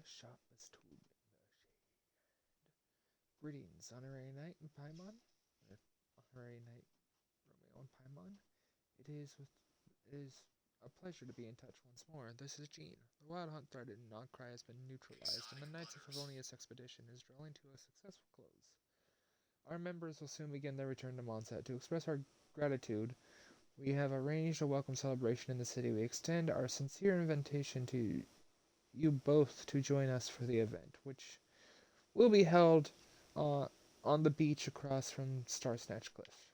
sharpest tool in the shade. Greetings, honorary knight and Paimon, or honorary knight Romeo and Paimon. It is a pleasure to be in touch once more. This is Jean. The wild hunt threatened Nogcry has been neutralized, and the Knights of Favonius expedition is drawing to a successful close. Our members will soon begin their return to Mondstadt. To express our gratitude, we have arranged a welcome celebration in the city. We extend our sincere invitation to you both to join us for the event, which will be held on the beach across from Star Snatch Cliff.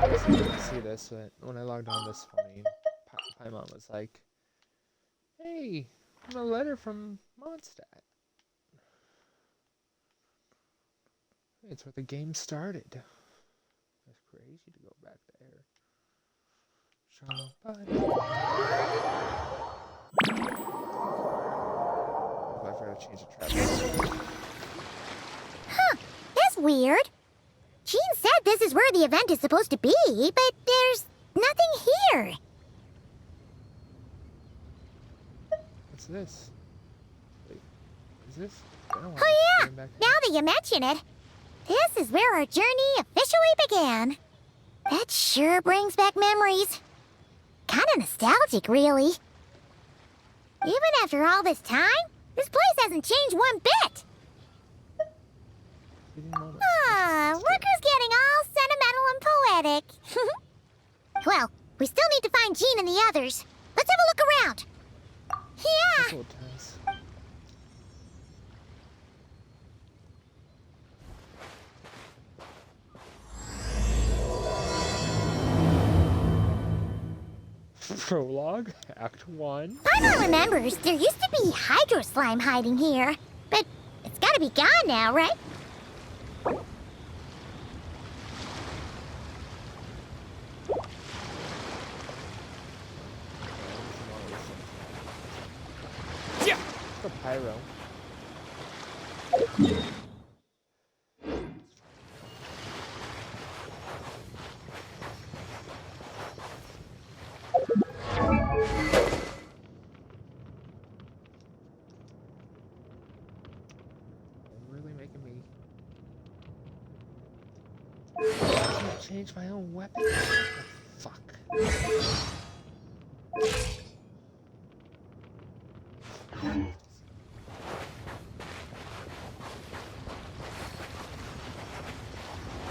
I didn't see this, but when I logged on this morning, Paimon was like, "Hey, I'm a letter from Mondstadt." It's where the game started. That's crazy to go back there. I forgot to change the trap. Huh, that's weird. Jean said this is where the event is supposed to be, but there's nothing here. What's this? Wait, is this? Oh yeah, now that you mention it, this is where our journey officially began. That sure brings back memories. Kinda nostalgic, really. Even after all this time, this place hasn't changed one bit. Look who's getting all sentimental and poetic. Well, we still need to find Jean and the others. Let's have a look around. Yeah. Prologue, Act 1. Paimon remembers there used to be hydro slime hiding here, but it's gotta be gone now, right? Yeah! The pyro. Change my own weapon? Oh, fuck.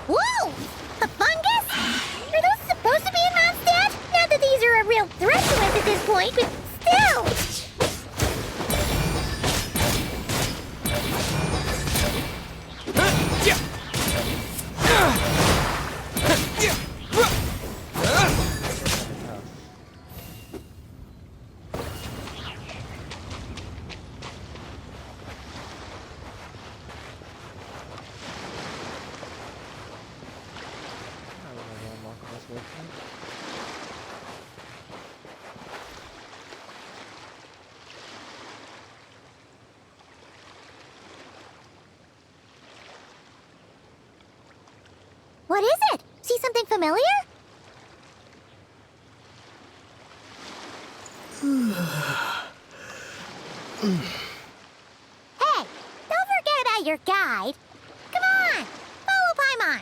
Whoa! A fungus? Are those supposed to be in Mondstadt? Not that these are a real threat to us at this point, but still! What is it? See something familiar? Hey, don't forget about your guide. Come on, follow Paimon.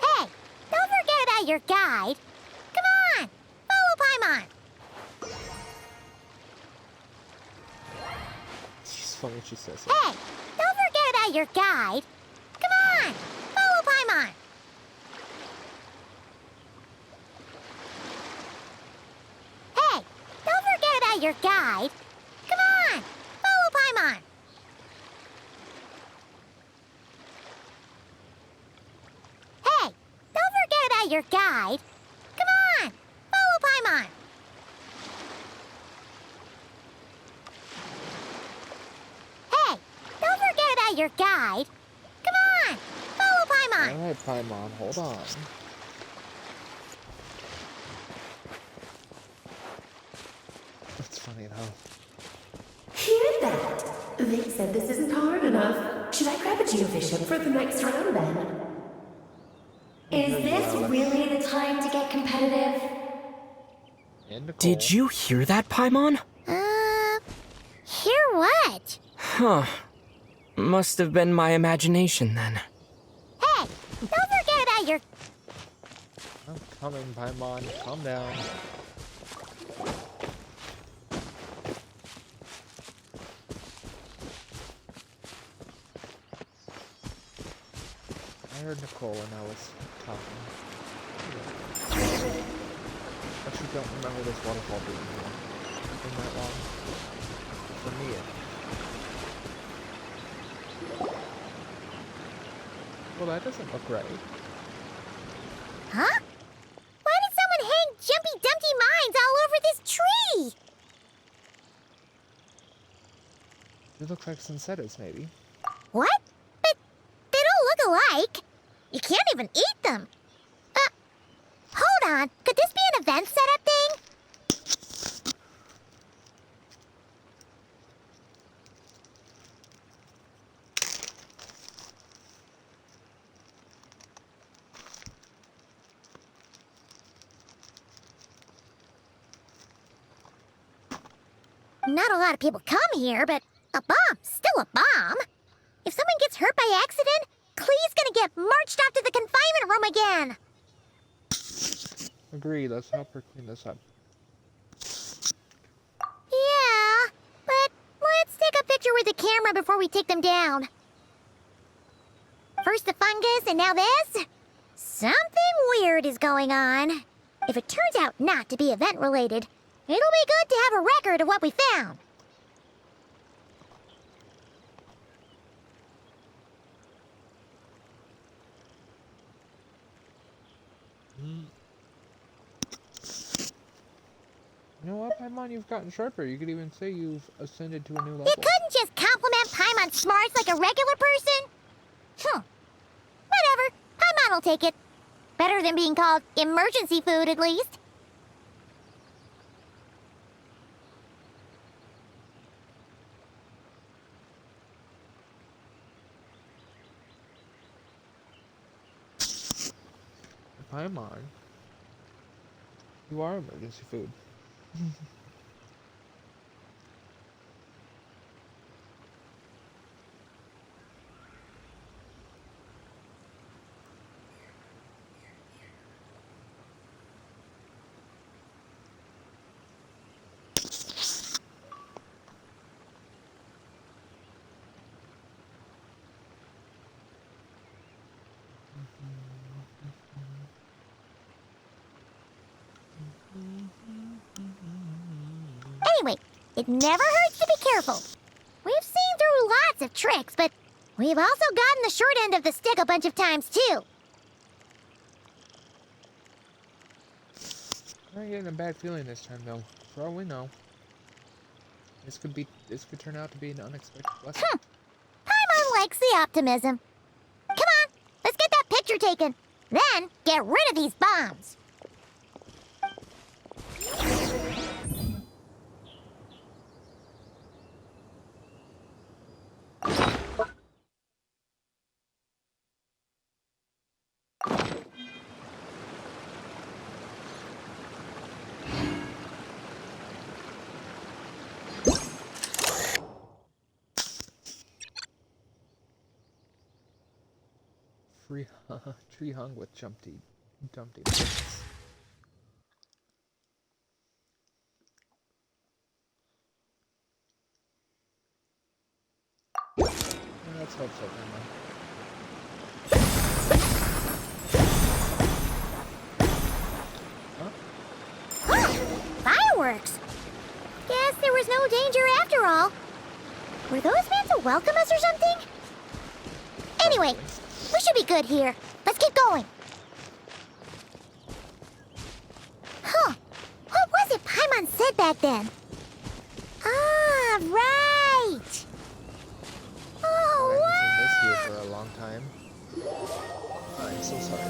Hey, don't forget about your guide. Come on, follow Paimon. It's funny she says it. Hey, don't forget about your guide. Come on, follow Paimon. Hey, don't forget about your guide. Come on, follow Paimon. Hey, don't forget about your guide. Come on, follow Paimon. Hey, don't forget about your guide. Come on, follow Paimon. Alright, Paimon, hold on. That's funny though. Hear that? They said this isn't hard enough. Should I grab a geovision for the next round then? Is this really the time to get competitive? And Nicole. Did you hear that, Paimon? Hear what? Huh. Must have been my imagination then. Hey, don't forget about your... I'm coming, Paimon. Calm down. I heard Nicole and I was talking. Actually, don't remember this waterfall being here. Been that long? For me, well, that doesn't look right. Huh? Why did someone hang Jumpy Dumpty mines all over this tree? It looks like sunsettas, maybe. What? But they don't look alike. You can't even eat them. Hold on. Could this be an event setup thing? Not a lot of people come here, but a bomb's still a bomb. If someone gets hurt by accident, Clee's gonna get marched off to the confinement room again. Agreed, let's help her clean this up. Yeah, but let's take a picture with the camera before we take them down. First the fungus, and now this? Something weird is going on. If it turns out not to be event-related, it'll be good to have a record of what we found. You know what, Paimon? You've gotten sharper. You could even say you've ascended to a new level. You couldn't just compliment Paimon's smarts like a regular person? Whatever. Paimon will take it. Better than being called emergency food, at least. Paimon, you are emergency food. Anyway, it never hurts to be careful. We've seen through lots of tricks, but we've also gotten the short end of the stick a bunch of times, too. I'm not getting a bad feeling this time, though. For all we know, this could turn out to be an unexpected blessing. Paimon likes the optimism. Come on, let's get that picture taken. Then, get rid of these bombs. Tree hung with Dumpty buttons. Let's hope so, Paimon. Fireworks! Guess there was no danger after all. Were those meant to welcome us or something? Anyway, we should be good here. Let's keep going. Huh. What was it Paimon said back then? Ah, right! Oh, I haven't wow! seen this here for a long time. I'm so sorry.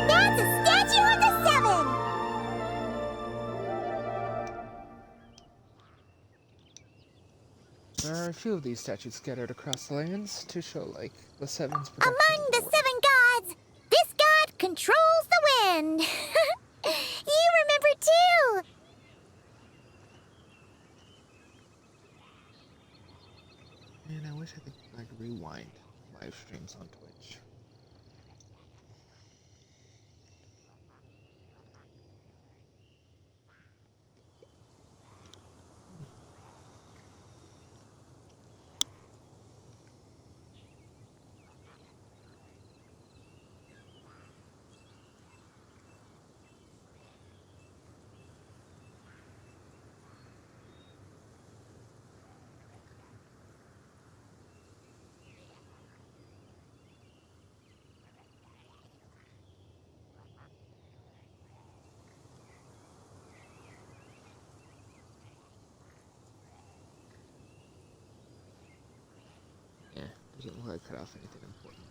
That's a statue of the Seven! There are a few of these statues scattered across the lands to show, like, the Seven's protection. Among the 7 gods, this god controls the wind. You remember too. Man, I wish I could, like, rewind live streams on Twitch. Yeah, doesn't look like I cut off anything important.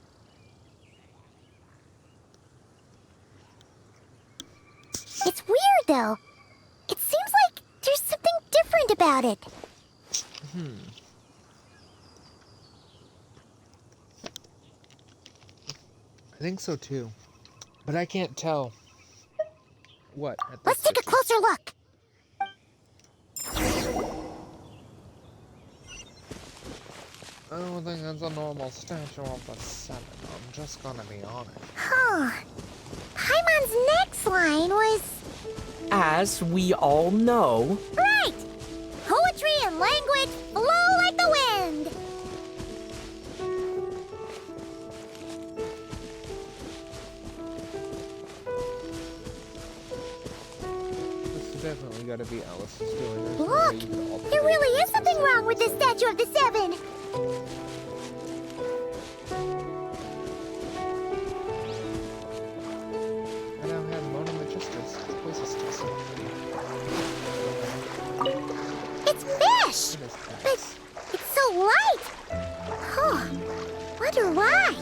It's weird though. It seems like there's something different about it. I think so too, but I can't tell what. At Let's this take a closer look. I don't think that's a normal statue of the 7. I'm just gonna be honest. Huh. Paimon's next line was... As we all know, Right! Poetry and language flow like the wind. This has definitely gotta be Alice's doing. There's no Look! way you could all There predict really this is something was wrong with this statue of the 7. I now have Mona Magistus. This place is still so pretty. It's fish! It is But nice. it's so light. Huh. Wonder why.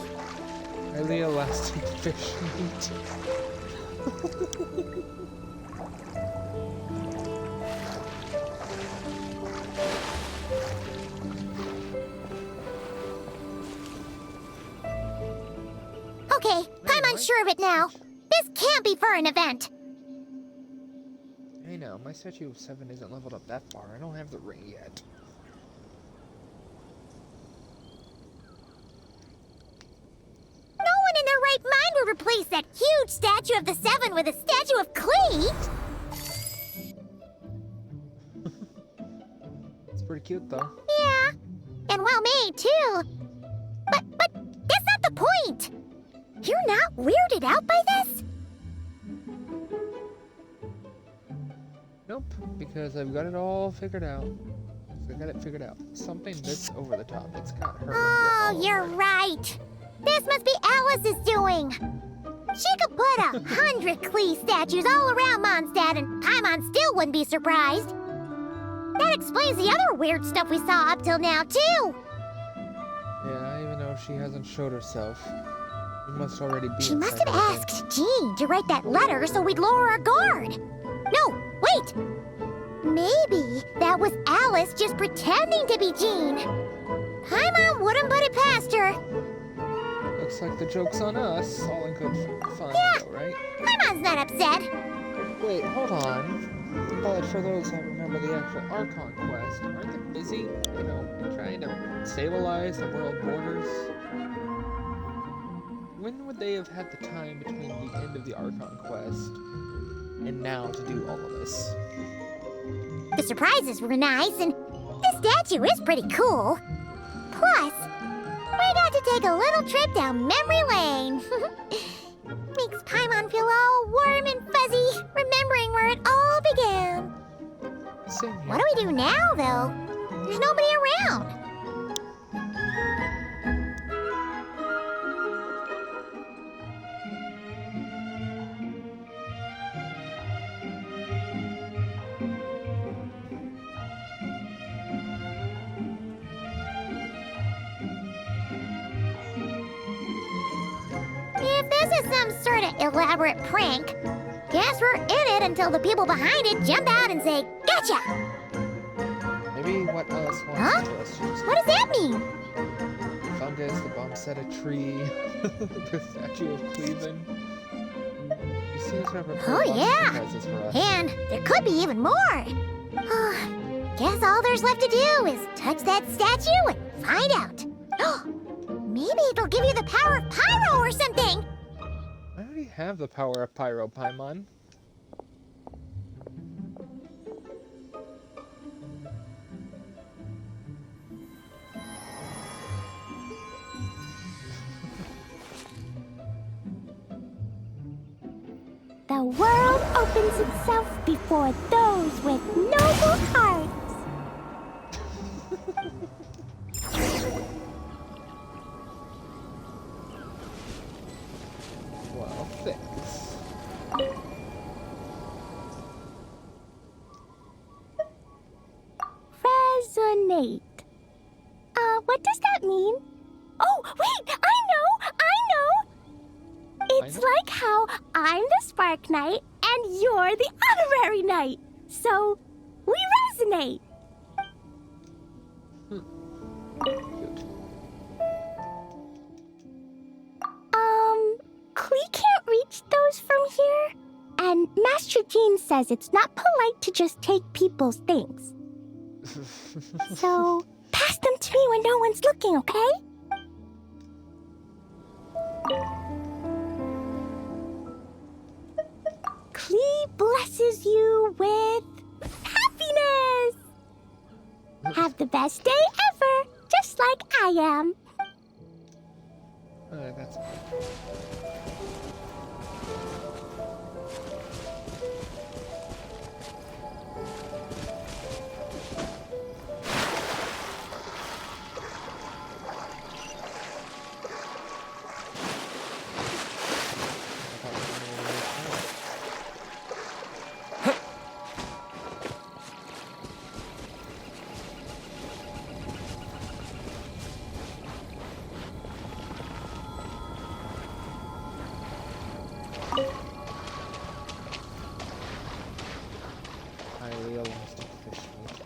Highly elastic fish meat. Okay, Paimon's sure of it now. This can't be for an event. Hey now, my statue of 7 isn't leveled up that far. I don't have the ring yet. No one in their right mind would replace that huge statue of the 7 with a statue of Klee. It's pretty cute though. Yeah, and well made too. But that's not the point. You're not weirded out by this? Nope, because I've got it all figured out. I got it figured out. Something this over the top. It's got her. Oh, you're right. This must be Alice's doing. She could put 100 Klee statues all around Mondstadt and Paimon still wouldn't be surprised. That explains the other weird stuff we saw up till now, too. Yeah, even though she hasn't showed herself. You must already be She must inside have her head. asked Jean to write that letter so we'd lower our guard. No, wait! Maybe that was Alice just pretending to be Jean. Paimon wouldn't put it past her. Looks like the joke's on us. All in good fun, though, right? Paimon's not upset. Wait, hold on. But for those that remember the actual Archon quest, aren't they busy, you know, trying to stabilize the world borders? When would they have had the time between the end of the Archon quest and now to do all of this? The surprises were nice, and this statue is pretty cool. Plus, we got to take a little trip down memory lane. Makes Paimon feel all warm and fuzzy, remembering where it all began. Same here. What do we do now, though? There's nobody around. If this is some sort of elaborate prank, guess we're in it until the people behind it jump out and say, "Gotcha!" Maybe what else wants Huh? to us to What does that mean? fungus, the bomb set a tree, the statue of Cleveland. You seem to have prepared Oh, lots of yeah. surprises for us. And there could be even more. Guess all there's left to do is touch that statue and find out. Maybe it'll give you the power of pyro or something. I already have the power of Pyro, Paimon. The world opens itself before those with noble hearts. Well, thanks. Resonate. What does that mean? Oh, wait, I know! It's like how I'm the Spark Knight and you're the Honorary Knight. So, we resonate. Good. Klee can't reach those from here. And Master Jean says it's not polite to just take people's things. So, pass them to me when no one's looking, okay? Klee blesses you with happiness! Have the best day ever, just like I am. That's highly elastic fish meat.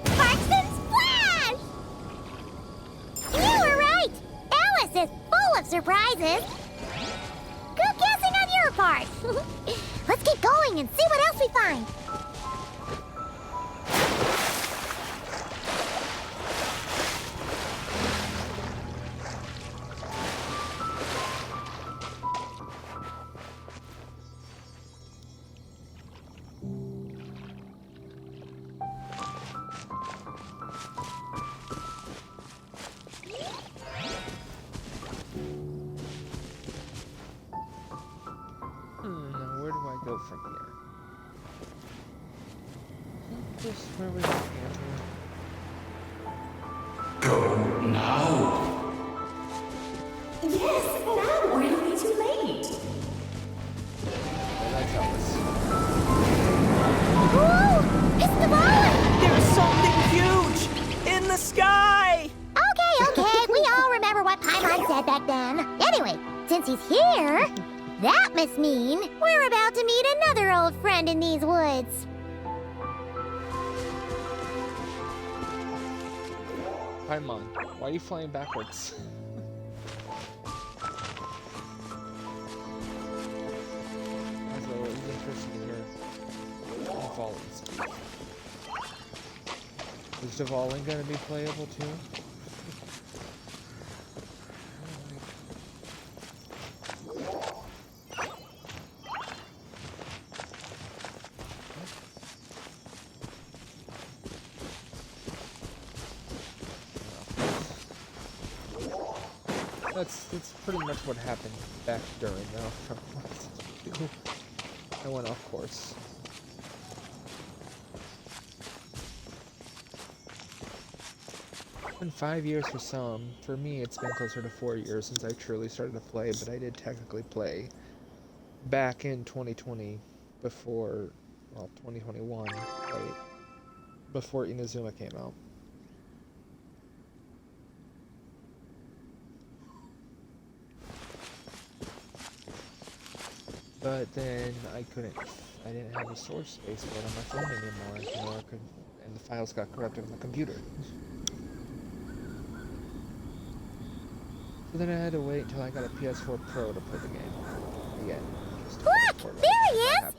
Sparks and Splash! You were right! Alice is full of surprises. Good guessing on your part. Let's keep going and see what else we find. Now where do I go from here? I think this is where we can enter. Go now. Yes, now or it'll be too late. Well, that's Alice. Ooh, it's the ball! There's something huge in the sky! Okay, we all remember what Paimon said back then. Anyway, since he's here, that must mean we're about to meet another old friend in these woods. Paimon, why are you flying backwards? Also, it was interesting to hear Devalin speak. Is Devalin gonna be playable too? That's pretty much what happened back during the I went off course. It's been 5 years for some. For me, it's been closer to 4 years since I truly started to play, but I did technically play back in 2020 before, well, 2021, right? Before Inazuma came out. But then I didn't have the source space for it on my phone anymore, and the files got corrupted on the computer. So then I had to wait until I got a PS4 Pro to play the game again. Look! There he is!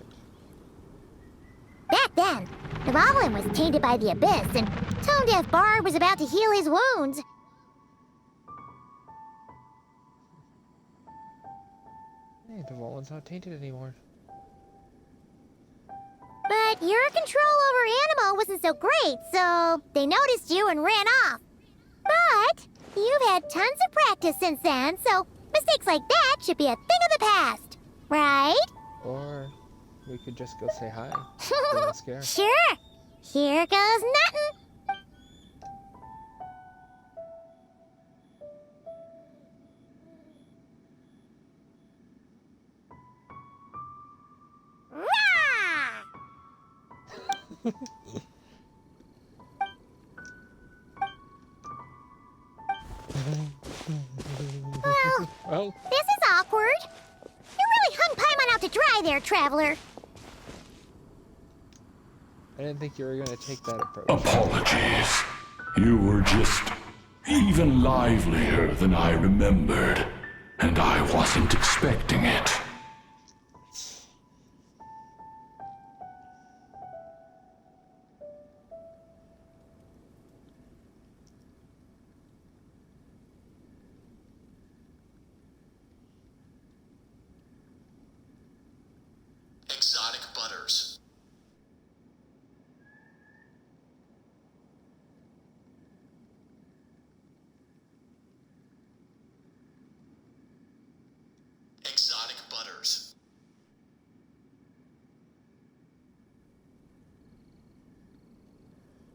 Back then, Dvalin was tainted by the Abyss, and Tone-Deaf Bard was about to heal his wounds. Hey, Dvalin's not tainted anymore. But your control over Animo wasn't so great, so they noticed you and ran off. But you've had tons of practice since then, so mistakes like that should be a thing of the past, right? Or we could just go say hi. Don't scare. Sure. Here goes nothing. Well, This is awkward. You really hung Paimon out to dry there, Traveler. I didn't think you were going to take that approach. Apologies. You were just even livelier than I remembered, and I wasn't expecting it. Exotic butters. Exotic butters.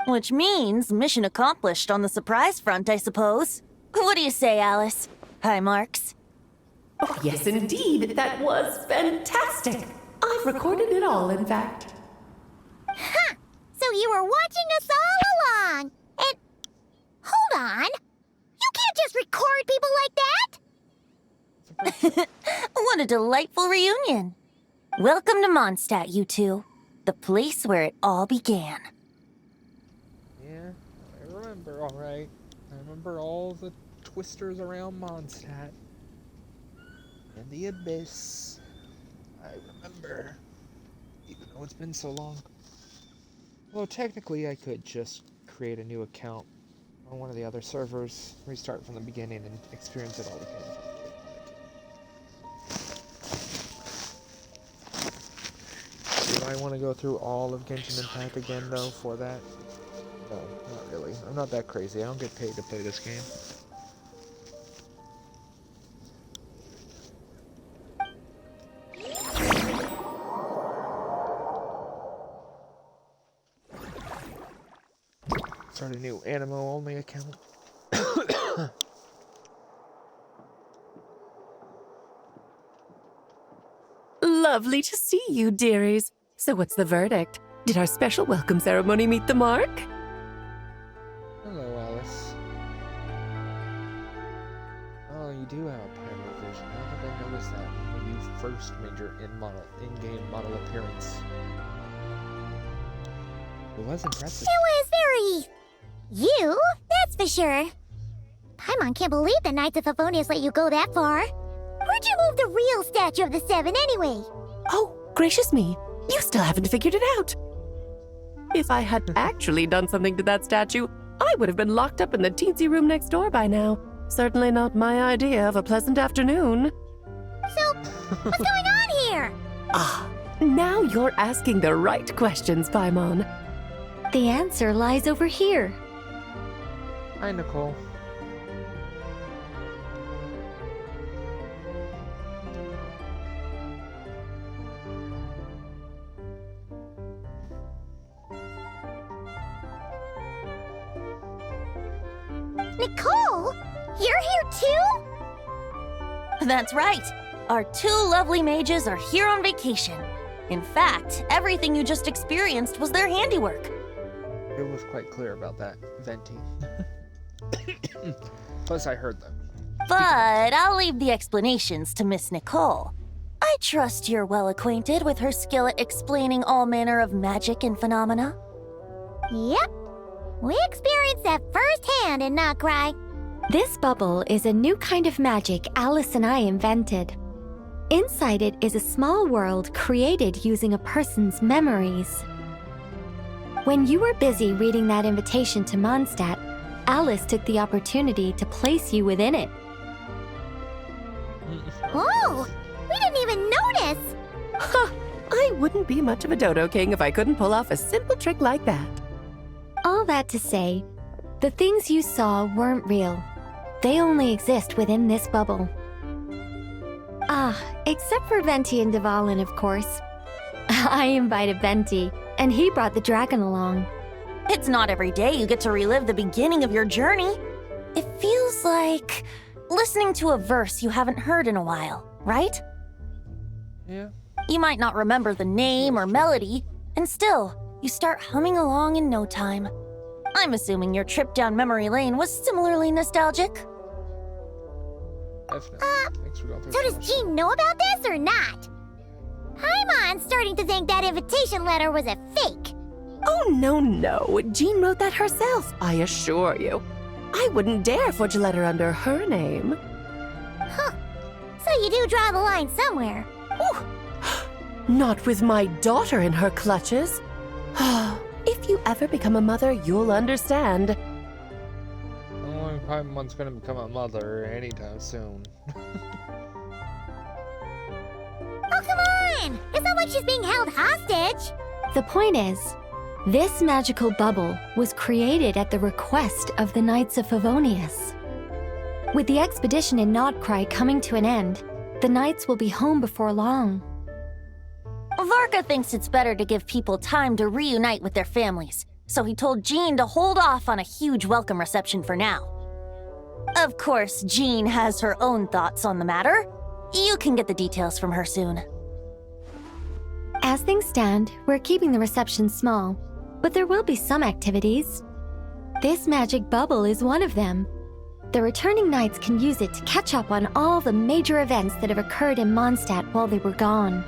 Which means mission accomplished on the surprise front, I suppose. What do you say, Alice? Hi, Marks. Oh, yes, indeed. That was fantastic. I've recorded it all, in fact. Huh. So you were watching us all along. And hold on. You can't just record people like that. What a delightful reunion. Welcome to Mondstadt, you two. The place where it all began. Yeah, I remember, alright. I remember all the twisters around Mondstadt. And the Abyss. I remember. Even though it's been so long. Well, technically I could just create a new account on one of the other servers, restart from the beginning, and experience it all again. Do I want to go through all of Genshin Impact again, though, for that? No, not really. I'm not that crazy. I don't get paid to play this game. Start a new Animo-only account. Lovely to see you, dearies. So what's the verdict? Did our special welcome ceremony meet the mark? Hello, Alice. Oh, you do have a primal vision. I don't think I noticed that when you first made your in-game model appearance. It was impressive. It was very... you, that's for sure. Paimon can't believe the Knights of Favonius let you go that far. Where'd you move the real statue of the Seven anyway? Oh, gracious me. You still haven't figured it out. If I had actually done something to that statue, I would have been locked up in the teensy room next door by now. Certainly not my idea of a pleasant afternoon. So, what's going on here? Ah, now you're asking the right questions, Paimon. The answer lies over here. Hi, Nicole. Nicole, you're here too? That's right. Our two lovely mages are here on vacation. In fact, everything you just experienced was their handiwork. It was quite clear about that, Venti. Plus, I heard them. But I'll leave the explanations to Miss Nicole. I trust you're well acquainted with her skill at explaining all manner of magic and phenomena. Yep. We experienced that firsthand in Notcry. This bubble is a new kind of magic Alice and I invented. Inside it is a small world created using a person's memories. When you were busy reading that invitation to Mondstadt, Alice took the opportunity to place you within it. Oh, we didn't even notice. I wouldn't be much of a Dodo King if I couldn't pull off a simple trick like that. All that to say, the things you saw weren't real. They only exist within this bubble. Ah, except for Venti and Dvalin, of course. I invited Venti, and he brought the dragon along. It's not every day you get to relive the beginning of your journey. It feels like listening to a verse you haven't heard in a while, right? Yeah. You might not remember the name or melody, and still, you start humming along in no time. I'm assuming your trip down memory lane was similarly nostalgic. Definitely. Thanks for going through So so does much. Jean know about this or not? Paimon's starting to think that invitation letter was a fake. Oh, no. Jean wrote that herself, I assure you. I wouldn't dare forge a letter under her name. So you do draw the line somewhere. Not with my daughter in her clutches. If you ever become a mother, you'll understand. I don't think Paimon's gonna become a mother anytime soon. Oh, come on! It's not like she's being held hostage. The point is, this magical bubble was created at the request of the Knights of Favonius. With the expedition in Nodcry coming to an end, the Knights will be home before long. Varka thinks it's better to give people time to reunite with their families, so he told Jean to hold off on a huge welcome reception for now. Of course, Jean has her own thoughts on the matter. You can get the details from her soon. As things stand, we're keeping the reception small, but there will be some activities. This magic bubble is one of them. The returning knights can use it to catch up on all the major events that have occurred in Mondstadt while they were gone.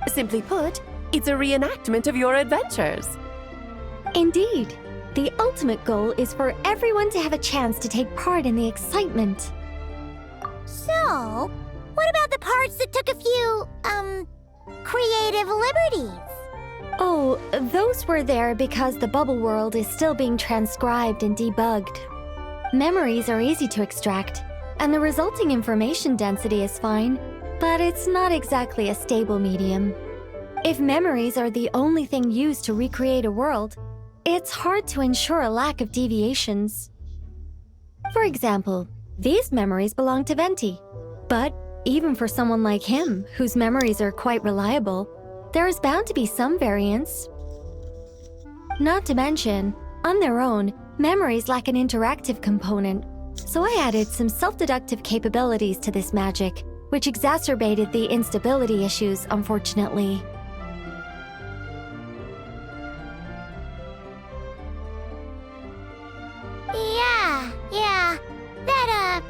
Simply put, it's a reenactment of your adventures. Indeed, the ultimate goal is for everyone to have a chance to take part in the excitement. So, what about the parts that took a few, creative liberties? Oh, those were there because the bubble world is still being transcribed and debugged. Memories are easy to extract, and the resulting information density is fine, but it's not exactly a stable medium. If memories are the only thing used to recreate a world, it's hard to ensure a lack of deviations. For example, these memories belong to Venti, but even for someone like him, whose memories are quite reliable, there is bound to be some variance. Not to mention, on their own, memories lack an interactive component, so I added some self-deductive capabilities to this magic, which exacerbated the instability issues, unfortunately. Yeah, that,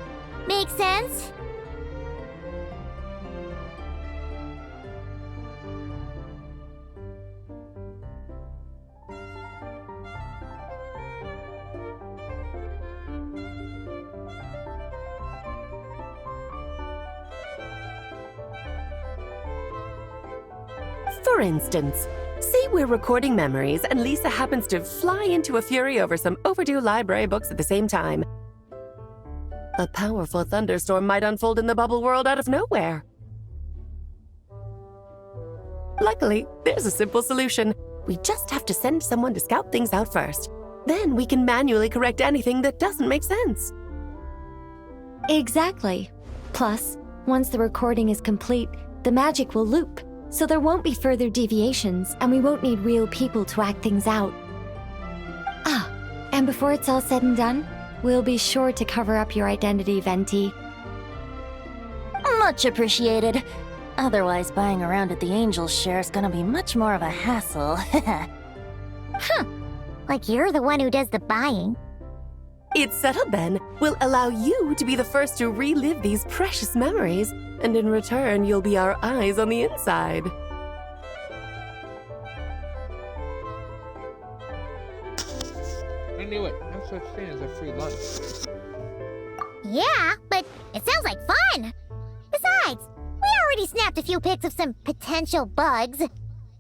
makes sense. For instance, say we're recording memories and Lisa happens to fly into a fury over some overdue library books at the same time. A powerful thunderstorm might unfold in the bubble world out of nowhere. Luckily, there's a simple solution. We just have to send someone to scout things out first. Then we can manually correct anything that doesn't make sense. Exactly. Plus, once the recording is complete, the magic will loop, so there won't be further deviations, and we won't need real people to act things out. Ah, and before it's all said and done, We'll be sure to cover up your identity, Venti. Much appreciated. Otherwise, buying around at the Angels share is gonna be much more of a hassle. Like you're the one who does the buying. It's settled then. We'll allow you to be the first to relive these precious memories, and in return, you'll be our eyes on the inside. I knew it. No such thing as a free lunch. Yeah, but it sounds like fun. Besides, we already snapped a few pics of some potential bugs.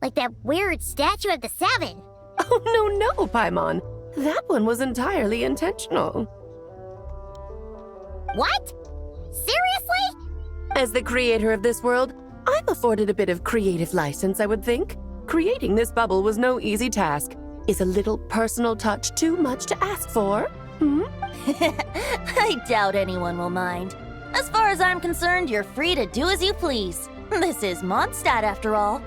Like that weird statue of the Seven. Oh, no, Paimon. That one was entirely intentional. What? Seriously? As the creator of this world, I'm afforded a bit of creative license, I would think. Creating this bubble was no easy task. Is a little personal touch too much to ask for? I doubt anyone will mind. As far as I'm concerned, you're free to do as you please. This is Mondstadt, after all.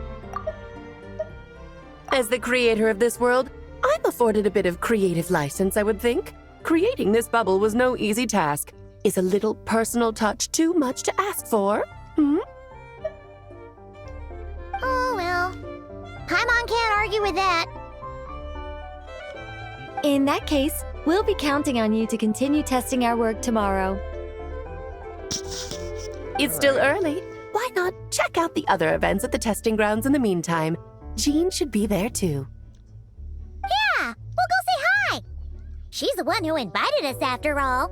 As the creator of this world, I'm afforded a bit of creative license, I would think. Creating this bubble was no easy task. Is a little personal touch too much to ask for? Oh, well. Paimon can't argue with that. In that case, we'll be counting on you to continue testing our work tomorrow. It's still early. Why not check out the other events at the testing grounds in the meantime? Jean should be there too. Yeah, we'll go say hi. She's the one who invited us after all.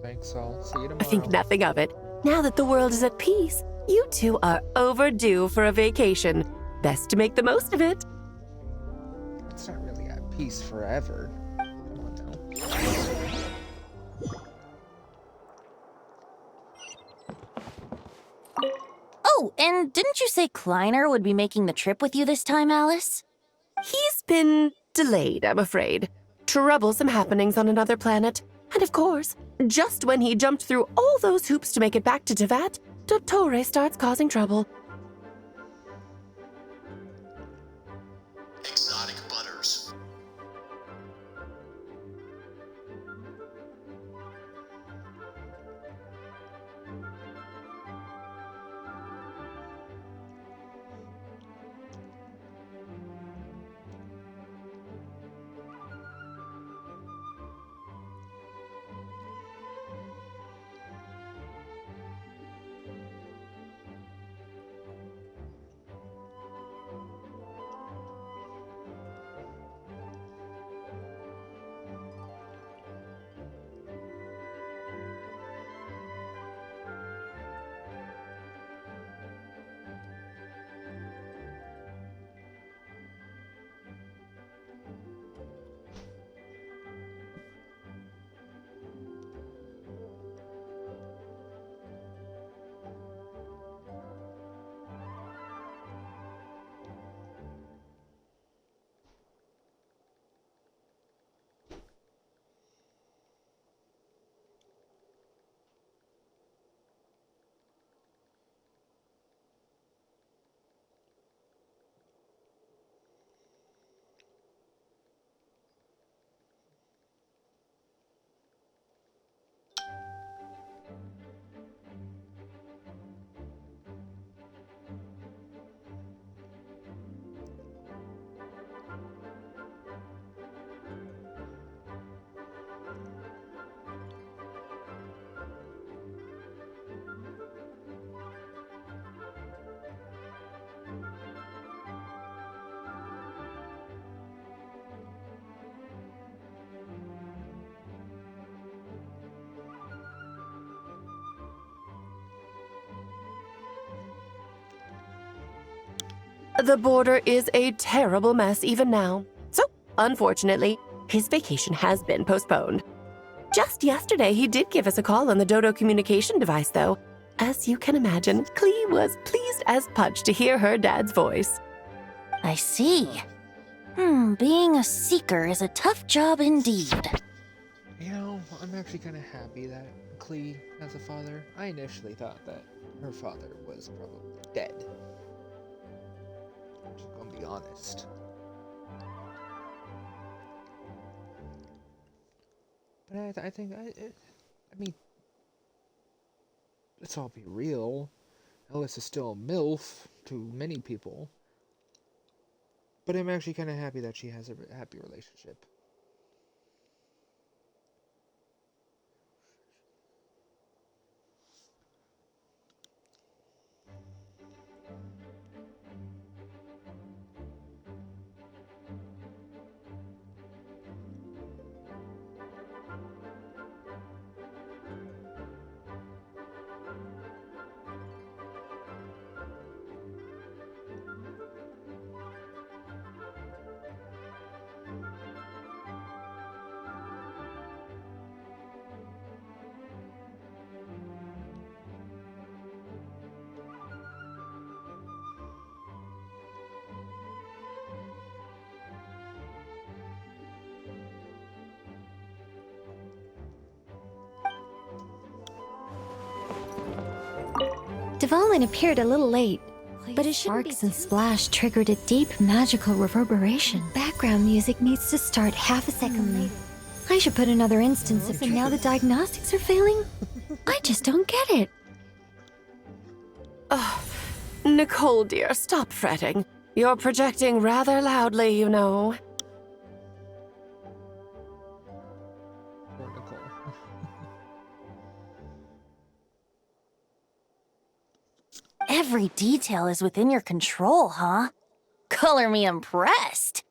Thanks, I'll see you tomorrow. I think nothing of it. Now that the world is at peace, you two are overdue for a vacation. Best to make the most of it. It's not really at peace forever. Come on now. Oh, and didn't you say Kleiner would be making the trip with you this time, Alice? He's been delayed, I'm afraid. Troublesome happenings on another planet. And of course, just when he jumped through all those hoops to make it back to Tevat, Dottore starts causing trouble. Exotic butters. The border is a terrible mess even now. So, unfortunately, his vacation has been postponed. Just yesterday, he did give us a call on the Dodo communication device, though. As you can imagine, Klee was pleased as punch to hear her dad's voice. I see. Being a seeker is a tough job indeed. You know, I'm actually kind of happy that Klee has a father. I initially thought that her father was probably dead. I'm just gonna be honest. But I think I mean, let's all be real. Ellis is still a MILF to many people. But I'm actually kind of happy that she has a happy relationship. Dvalin appeared a little late, but his sparks and splash triggered a deep magical reverberation. Background music needs to start half a second late. I should put another instance of, and now the diagnostics are failing? I just don't get it. Oh, Nicole, dear, stop fretting. You're projecting rather loudly, you know. Poor Nicole. Every detail is within your control, huh? Color me impressed.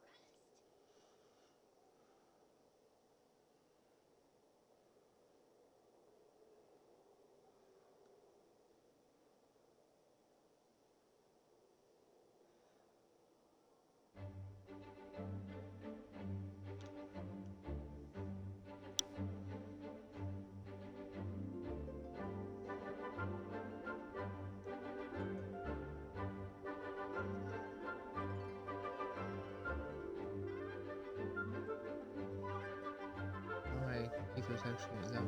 My ego's actually is out.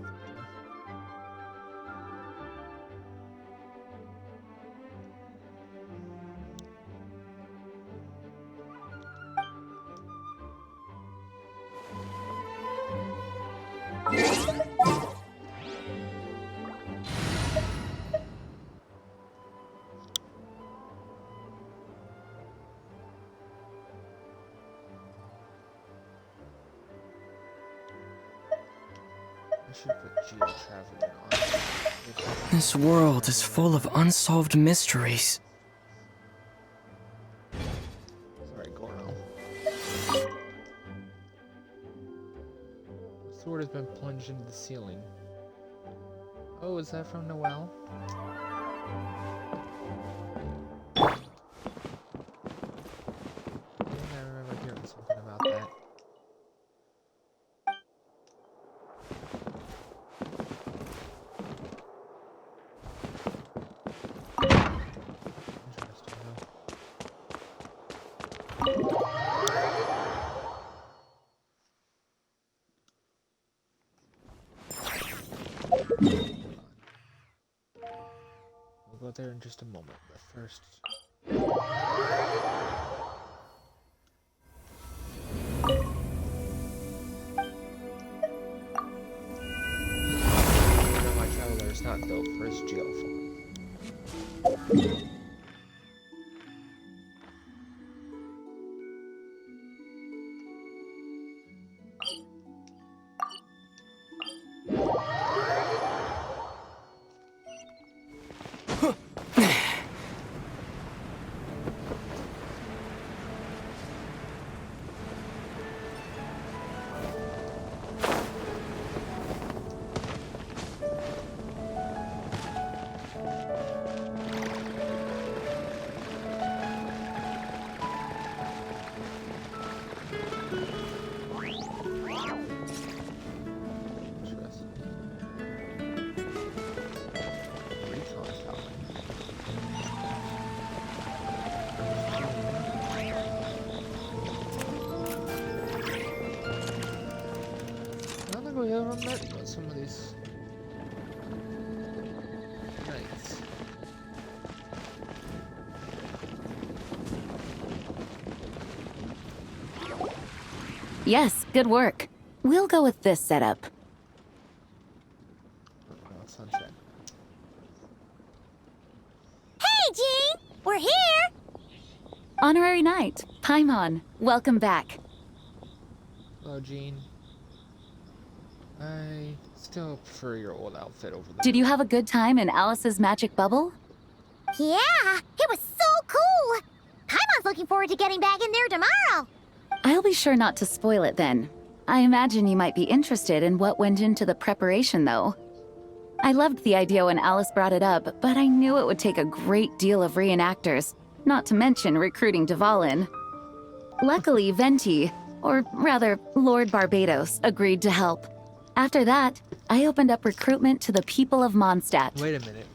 I should put geo-traveling on. This world is full of unsolved mysteries. Sorry, Goro. The sword has been plunged into the ceiling. Oh, is that from Noelle? I remember hearing something about that. Interesting, We'll go there in just a moment, but first... My traveler is not built for his jail farm. We haven't met some of these knights. Yes, good work. We'll go with this setup. sunshine. Hey, Jean! We're here! Honorary Knight, Paimon, welcome back. Hello, Jean. I still prefer your old outfit over the... Did you have a good time in Alice's magic bubble? Yeah, it was so cool! Paimon's looking forward to getting back in there tomorrow! I'll be sure not to spoil it then. I imagine you might be interested in what went into the preparation, though. I loved the idea when Alice brought it up, but I knew it would take a great deal of reenactors, not to mention recruiting Dvalin. Luckily, Venti, or rather, Lord Barbados, agreed to help. After that, I opened up recruitment to the people of Mondstadt. Wait a minute.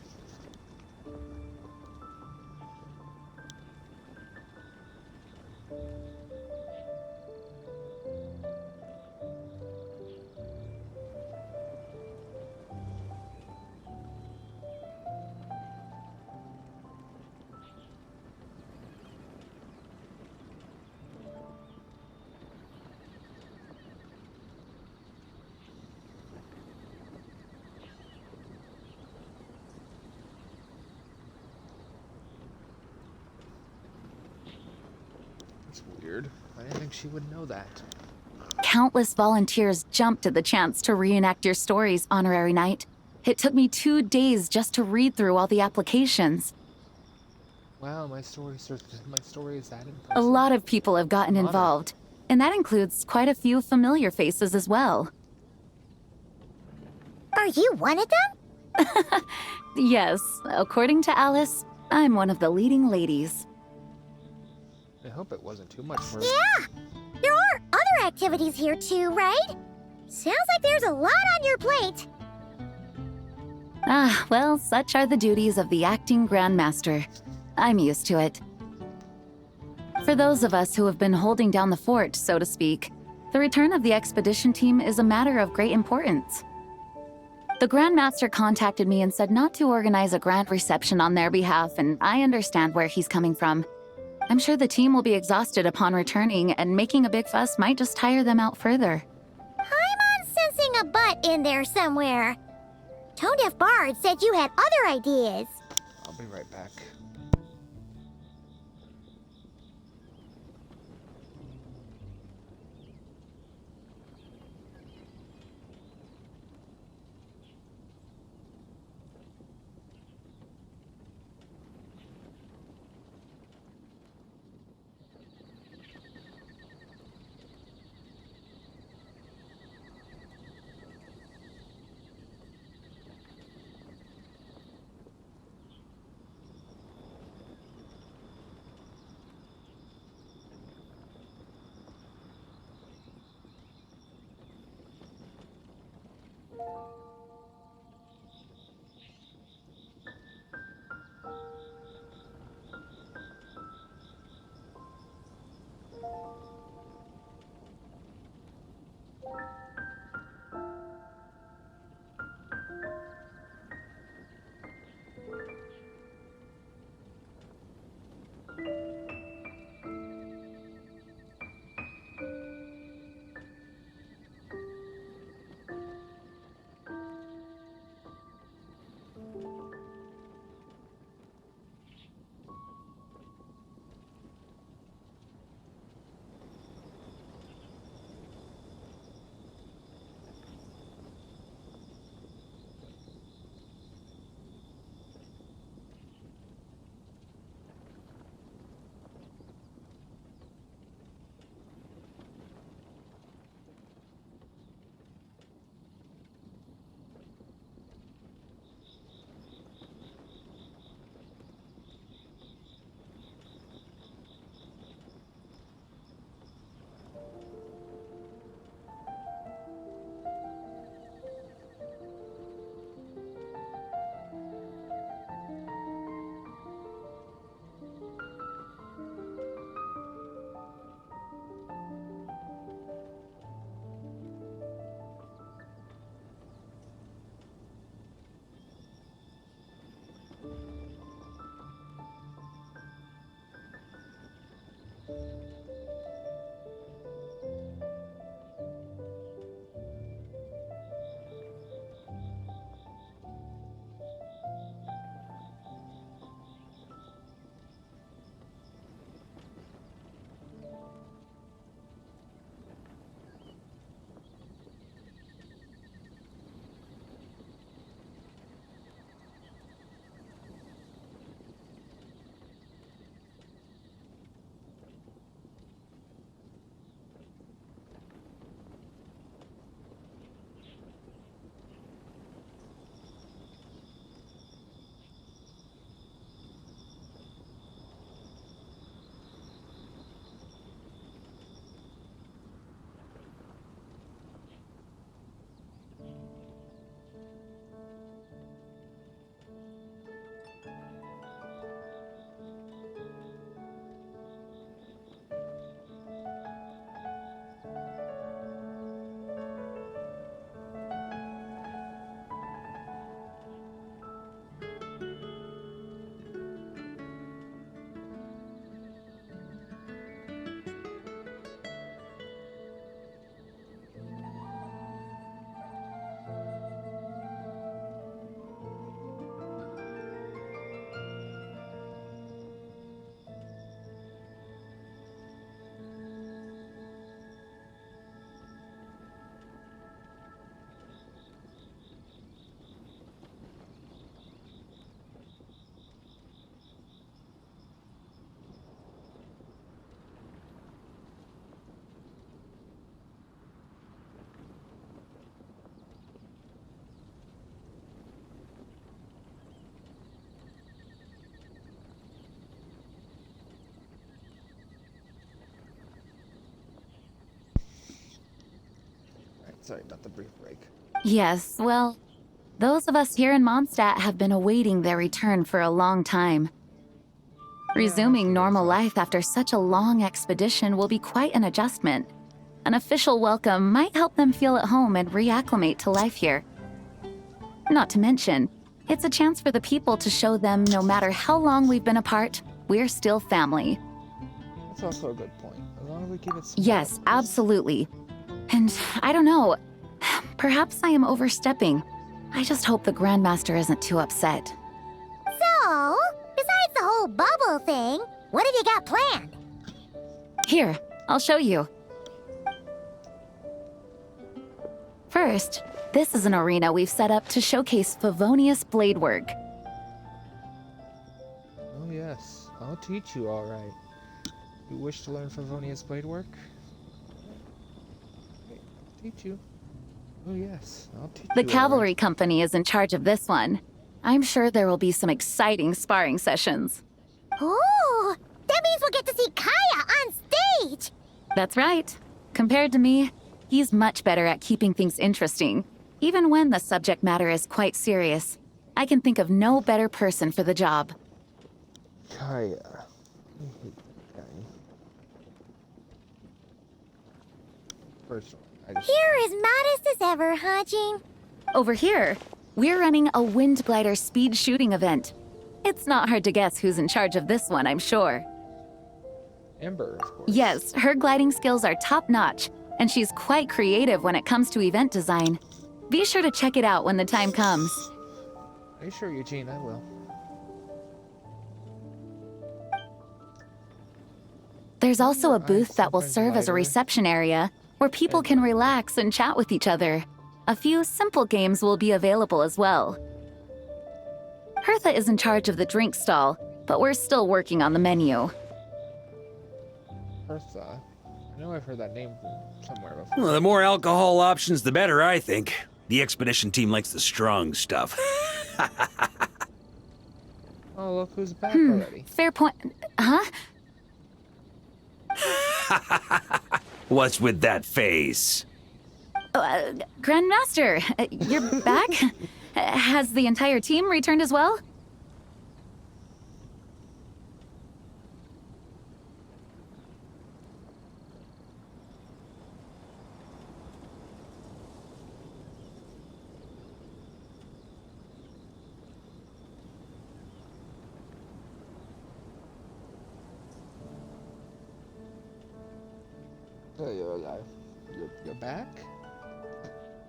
That's weird. I didn't think she would know that. Countless volunteers jumped at the chance to reenact your stories, Honorary Knight. It took me 2 days just to read through all the applications. Wow, my story is that impressive. A lot of people have gotten involved, and that includes quite a few familiar faces as well. Are you one of them? Yes, according to Alice, I'm one of the leading ladies. I hope it wasn't too much for... Yeah! There are other activities here too, right? Sounds like there's a lot on your plate. Ah, well, such are the duties of the acting Grandmaster. I'm used to it. For those of us who have been holding down the fort, so to speak, the return of the expedition team is a matter of great importance. The Grandmaster contacted me and said not to organize a grand reception on their behalf, and I understand where he's coming from. I'm sure the team will be exhausted upon returning, and making a big fuss might just tire them out further. Paimon's sensing a butt in there somewhere. Tone Deaf Bard said you had other ideas. I'll be right back. Sorry about the brief break. Yes, well, those of us here in Mondstadt have been awaiting their return for a long time. Resuming normal life after such a long expedition will be quite an adjustment. An official welcome might help them feel at home and reacclimate to life here. Not to mention, it's a chance for the people to show them no matter how long we've been apart, we're still family. That's also a good point. As long as we keep it small. Yes, absolutely. And I don't know, perhaps I am overstepping. I just hope the Grandmaster isn't too upset. So, besides the whole bubble thing, what have you got planned? Here, I'll show you. First, this is an arena we've set up to showcase Favonius blade work. Oh yes, I'll teach you all right. You wish to learn Favonius blade work? Okay, I'll teach you. Oh yes, I'll teach you. The cavalry company is in charge of this one. I'm sure there will be some exciting sparring sessions. Ooh, that means we'll get to see Kaya on stage! That's right. Compared to me, he's much better at keeping things interesting, even when the subject matter is quite serious. I can think of no better person for the job. Kaya. I hate that guy. Personally, You're as modest as ever, huh, Jean? Over here, we're running a wind glider speed shooting event. It's not hard to guess who's in charge of this one, I'm sure. Ember, of course. Yes, her gliding skills are top-notch, and she's quite creative when it comes to event design. Be sure to check it out when the time comes. Are you sure, Eugene? I will. There's also a booth that will serve as a reception area where people can relax and chat with each other. A few simple games will be available as well. Hertha is in charge of the drink stall, but we're still working on the menu. Hertha. I know I've heard that name from somewhere before. Well, the more alcohol options, the better, I think. The expedition team likes the strong stuff. Oh, look who's back already. Fair point. Huh? What's with that face? Grandmaster, you're back? Has the entire team returned as well? So you're alive. You're back?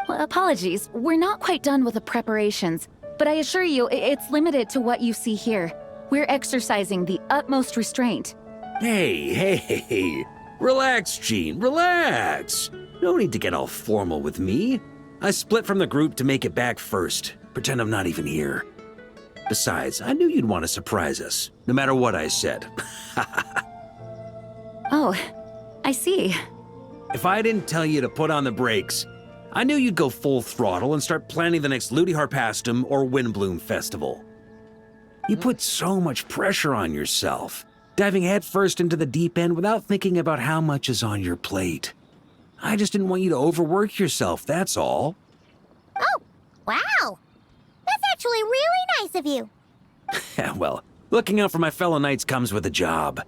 Well, apologies, we're not quite done with the preparations, but I assure you, it's limited to what you see here. We're exercising the utmost restraint. Hey. Relax, Gene, relax. No need to get all formal with me. I split from the group to make it back first. Pretend I'm not even here. Besides, I knew you'd want to surprise us, no matter what I said. Oh, I see. If I didn't tell you to put on the brakes, I knew you'd go full throttle and start planning the next Ludi Harpastum or Windbloom Festival. You put so much pressure on yourself, diving headfirst into the deep end without thinking about how much is on your plate. I just didn't want you to overwork yourself, that's all. Oh, wow! That's actually really nice of you. Well, looking out for my fellow knights comes with a job.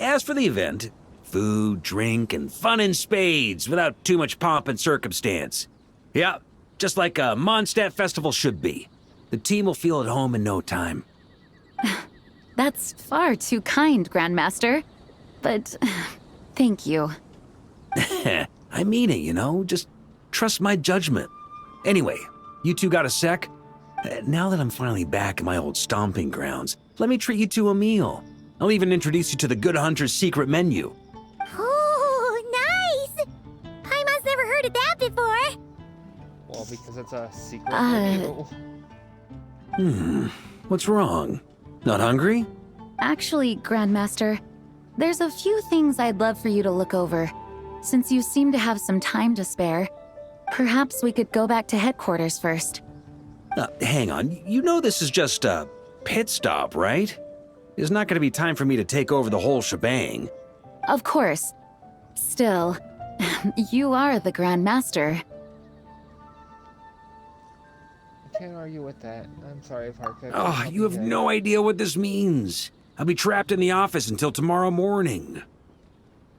As for the event, food, drink, and fun in spades without too much pomp and circumstance. Yeah, just like a Mondstadt festival should be. The team will feel at home in no time. That's far too kind, Grandmaster. But thank you. I mean it, you know? Just trust my judgment. Anyway, you two got a sec? Now that I'm finally back in my old stomping grounds, let me treat you to a meal. I'll even introduce you to the Good Hunter's secret menu. Oh, nice! Paimon's never heard of that before. Well, because it's a secret menu. What's wrong? Not hungry? Actually, Grandmaster, there's a few things I'd love for you to look over. Since you seem to have some time to spare, perhaps we could go back to headquarters first. Hang on, you know this is just a pit stop, right? There's not going to be time for me to take over the whole shebang. Of course. Still, you are the Grand Master. can't argue with that. I'm sorry, Varka. Oh, you have no idea what this means. I'll be trapped in the office until tomorrow morning.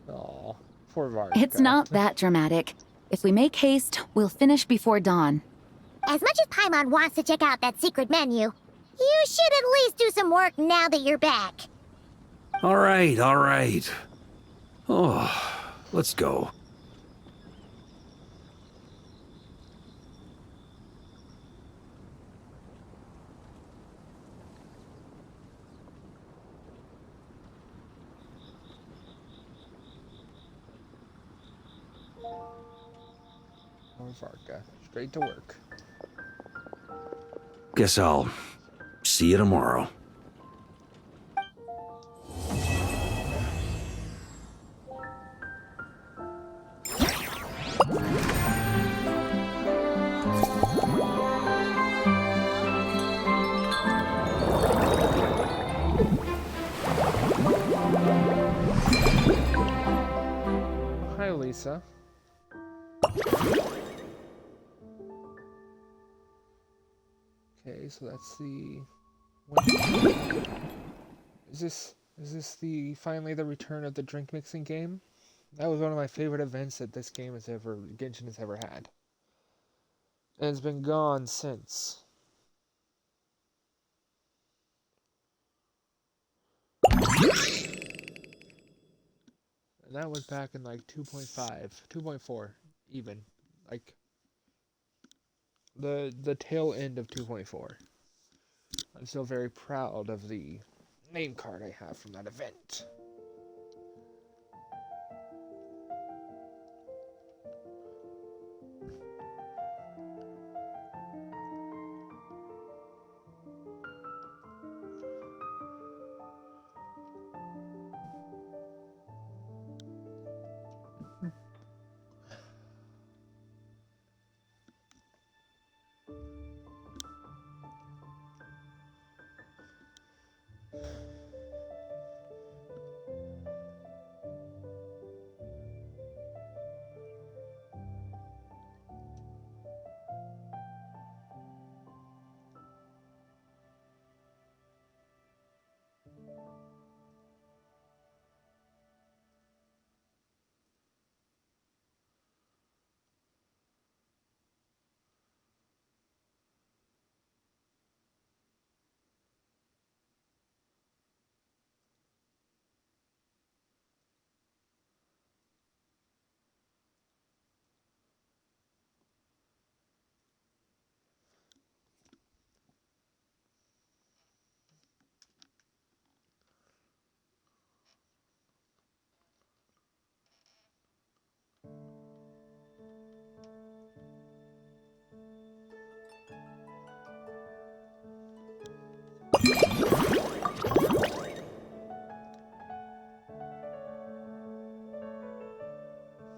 Aw, poor Varka. It's not that dramatic. If we make haste, we'll finish before dawn. As much as Paimon wants to check out that secret menu, you should at least do some work now that you're back. All right, all right. Oh, let's go. Poor Varka. Straight to work. Guess I'll see you tomorrow. Hi, Lisa. Okay, so that's the... Is this the finally the return of the drink mixing game? That was one of my favorite events that this game has ever, Genshin has ever had. And it's been gone since. And that was back in like 2.5, 2.4 even. Like the tail end of 2.4. I'm still very proud of the name card I have from that event.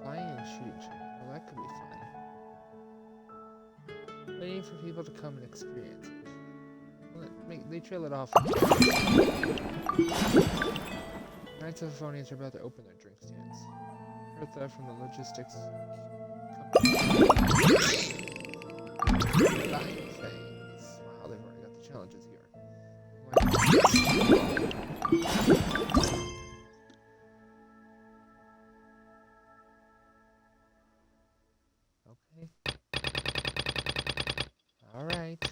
Flying and shooting train. Well, that could be fun. Waiting for people to come and experience it. Well, they trail it off. Knights of Euphonians are about to open their drink stands. Heard that from the logistics company. Flying things. Wow, they've already got the challenges here. Okay. All right.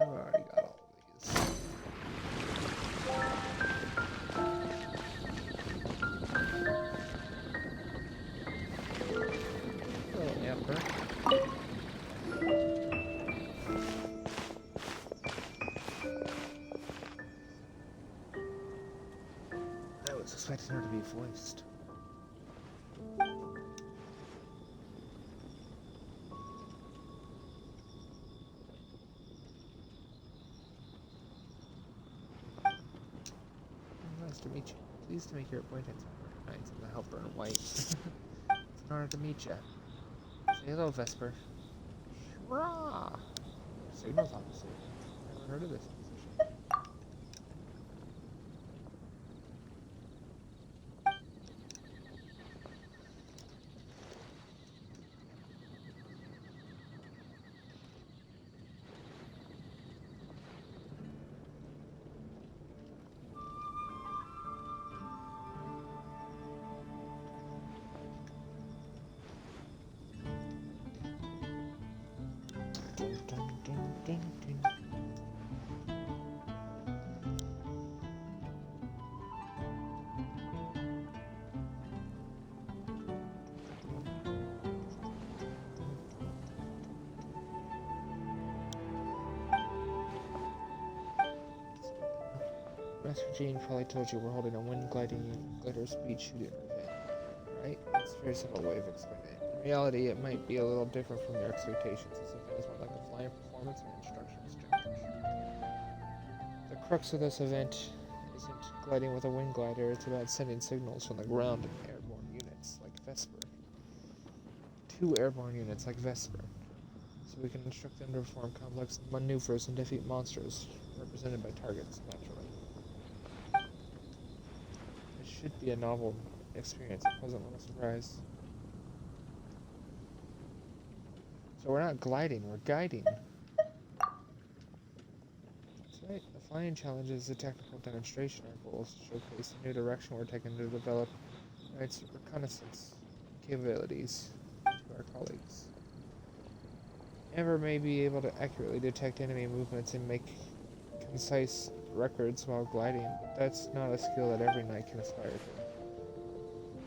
I've already got all these. Oh, Amber. I was expecting her to be voiced. meet you. Pleased to make your acquaintance, Knights and the Helper in White. It's an honor to meet you. Say hello, Vesper. Hurrah! Signals officer. Never heard of this position. Dun, dun, dun, dun, dun. Master Jean probably told you we're holding a wind gliding glitter speed shooting event, right? It's a very simple way of explaining it. In reality, it might be a little different from your expectations. This event is more like a flying performance and instruction exchange. The crux of this event isn't gliding with a wind glider, it's about sending signals from the ground to airborne units like Vesper. 2 airborne units like Vesper. So we can instruct them to perform complex maneuvers and defeat monsters, represented by targets, naturally. Should be a novel experience, a pleasant little surprise. So we're not gliding, we're guiding. That's right, the flying challenge is a technical demonstration. Our goal is to showcase the new direction we're taking to develop its reconnaissance capabilities to our colleagues. Amber may be able to accurately detect enemy movements and make concise records while gliding, but that's not a skill that every knight can aspire to.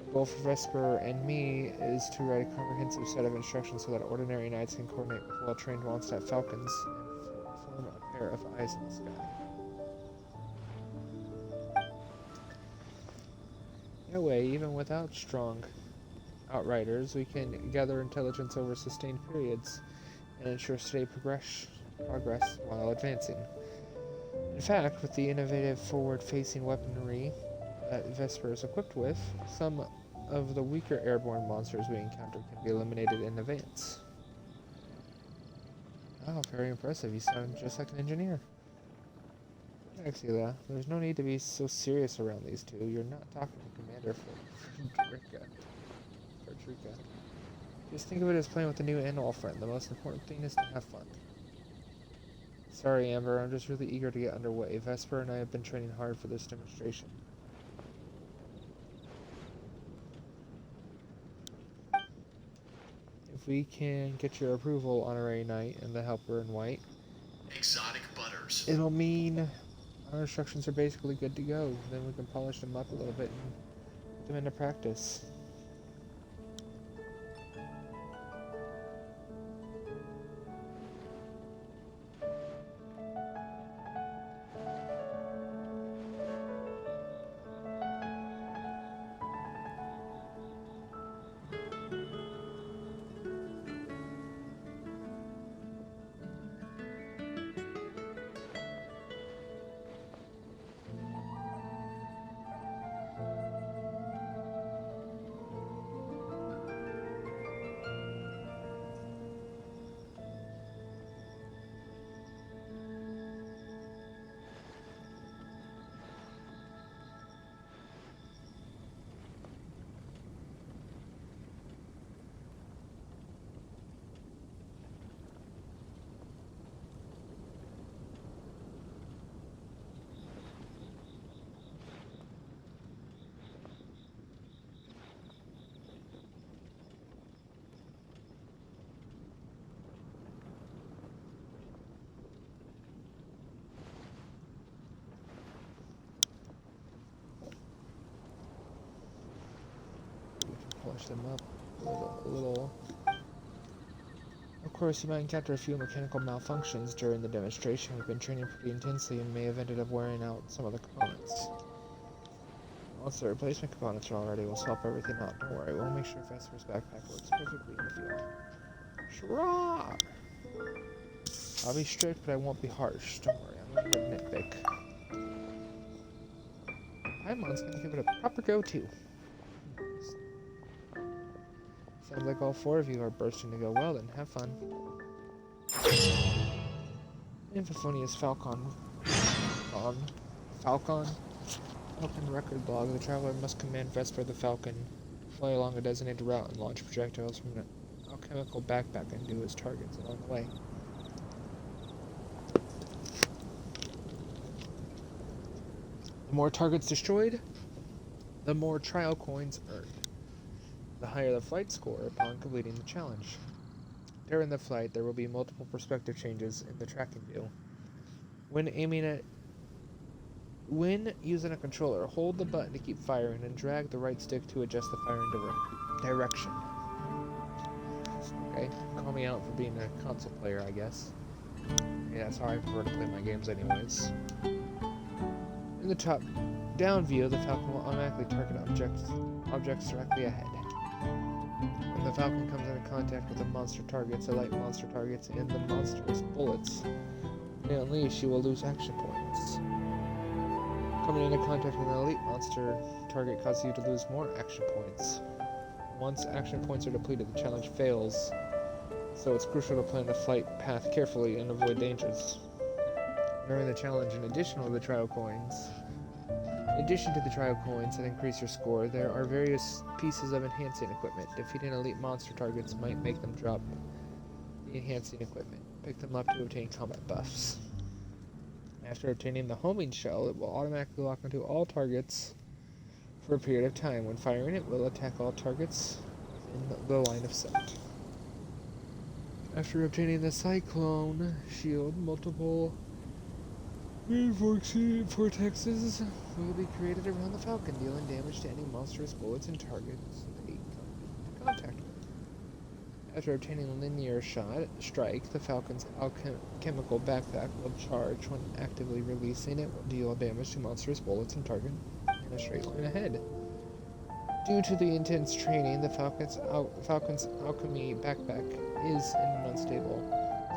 The goal for Vesper and me is to write a comprehensive set of instructions so that ordinary knights can coordinate with well-trained Wandstaff falcons and form a pair of eyes in the sky. That way, even without strong outriders, we can gather intelligence over sustained periods and ensure steady progress while advancing. In fact, with the innovative forward-facing weaponry that Vesper is equipped with, some of the weaker airborne monsters we encounter can be eliminated in advance. Oh, very impressive. You sound just like an engineer. Axila, there's no need to be so serious around these two. You're not talking to Commander Frederica. Just think of it as playing with a new animal friend. The most important thing is to have fun. Sorry, Amber, I'm just really eager to get underway. Vesper and I have been training hard for this demonstration. If we can get your approval, Honorary Knight and the Helper in White, Exotic butters. it'll mean our instructions are basically good to go. Then we can polish them up a little bit and put them into practice. Polish them up a little. Of course, you might encounter a few mechanical malfunctions during the demonstration. We've been training pretty intensely and may have ended up wearing out some of the components. Once the replacement components are all ready, we'll swap everything out. Don't worry, we'll make sure Vesper's backpack works perfectly in the field. Shrah! I'll be strict, but I won't be harsh. Don't worry, I'm not gonna nitpick. Paimon's gonna give it a proper go too. Sounds like all 4 of you are bursting to go. Well then, have fun. Infofonius Falcon. Falcon record log. The traveler must command Vesper the Falcon, fly along a designated route and launch projectiles from an alchemical backpack into his targets along the way. The more targets destroyed, the more trial coins earned. The higher the flight score upon completing the challenge. During the flight, there will be multiple perspective changes in the tracking view. When using a controller, hold the button to keep firing and drag the right stick to adjust the firing direction. Okay, call me out for being a console player, I guess. Yeah, that's how I prefer to play my games anyways. In the top-down view, the Falcon will automatically target objects directly ahead. When the Falcon comes into contact with the monster targets, the light monster targets, and the monstrous bullets they unleash, you will lose action points. Coming into contact with an elite monster target causes you to lose more action points. Once action points are depleted, the challenge fails, so it's crucial to plan the flight path carefully and avoid dangers. During the challenge, in addition to the trial coins that increase your score, there are various pieces of enhancing equipment. Defeating elite monster targets might make them drop the enhancing equipment. Pick them up to obtain combat buffs. After obtaining the homing shell, it will automatically lock onto all targets for a period of time. When firing, it will attack all targets within the line of sight. After obtaining the Cyclone Shield, multiple vortexes will be created around the Falcon, dealing damage to any monstrous bullets and targets they come into contact with. After obtaining a linear strike, the Falcon's alchemical backpack will charge. When actively releasing, it will deal damage to monstrous bullets and target in a straight line ahead. Due to the intense training, the Falcon's alchemy backpack is in an unstable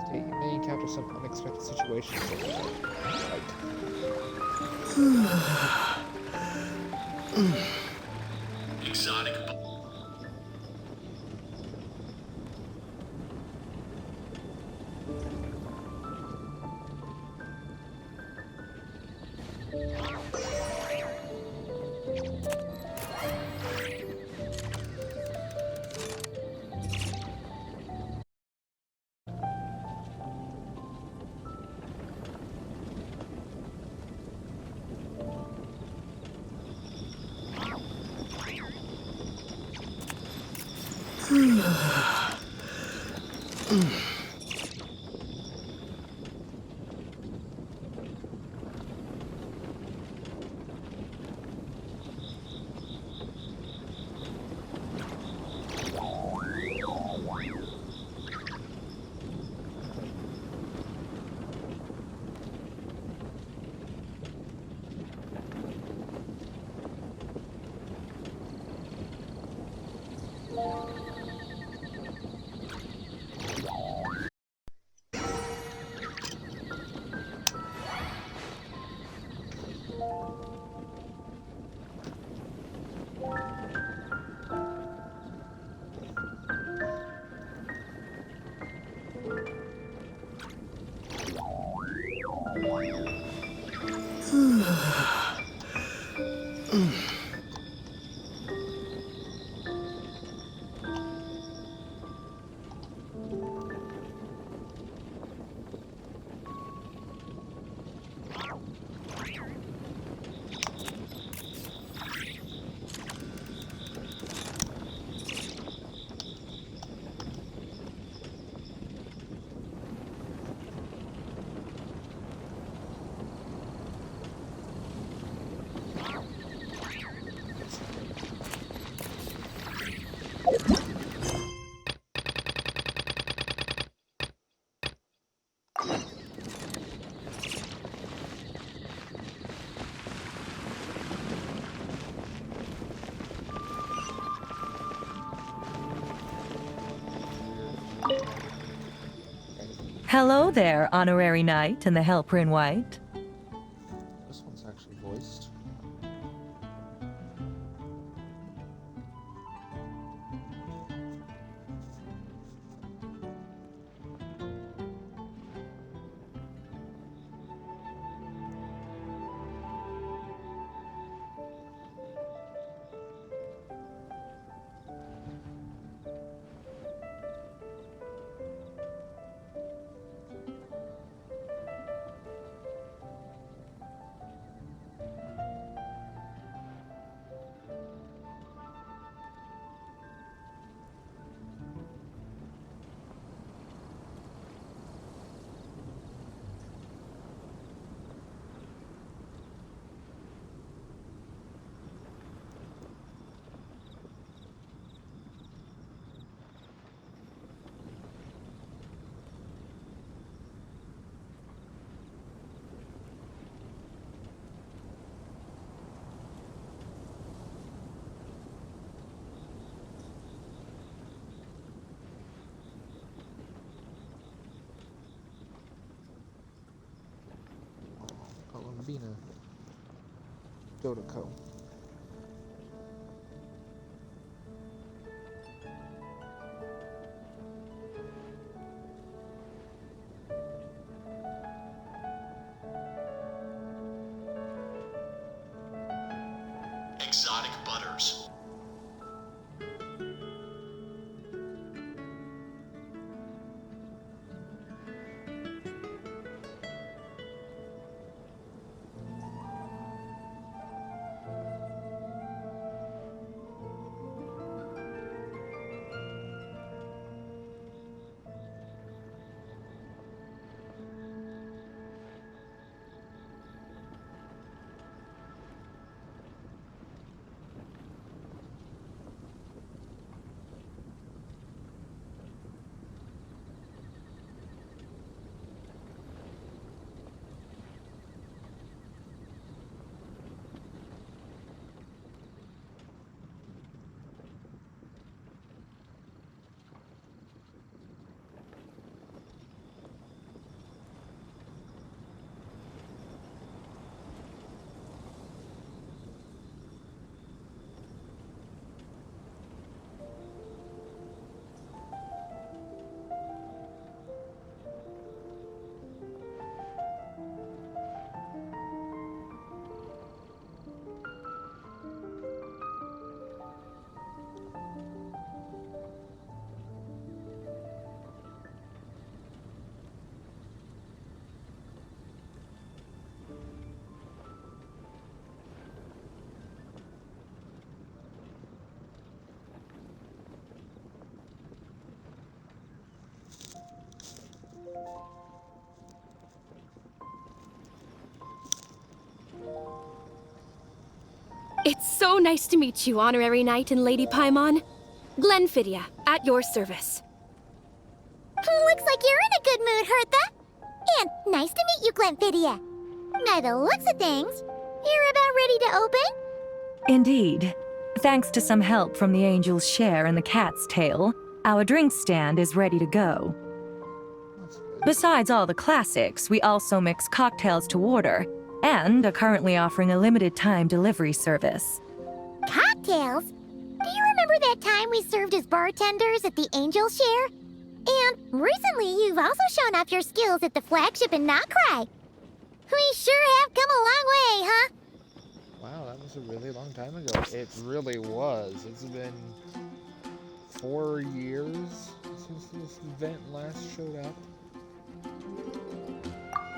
state. You may encounter some unexpected situations that will fight. Exotic. Hello there, Honorary Knight in the Helper in White. This one's actually voiced. Habina. Dodoko. Exotic butters. It's so nice to meet you, Honorary Knight and Lady Paimon. Glenfidia, at your service. Looks like you're in a good mood, Hertha. And nice to meet you, Glenfidia. By the looks of things, you're about ready to open? Indeed. Thanks to some help from the angel's share and the cat's tail, our drink stand is ready to go. Besides all the classics, we also mix cocktails to order, and are currently offering a limited-time delivery service. Cocktails? Do you remember that time we served as bartenders at the Angel Share? And recently, you've also shown off your skills at the flagship in Nocrai. We sure have come a long way, huh? Wow, that was a really long time ago. It really was. It's been 4 years since this event last showed up.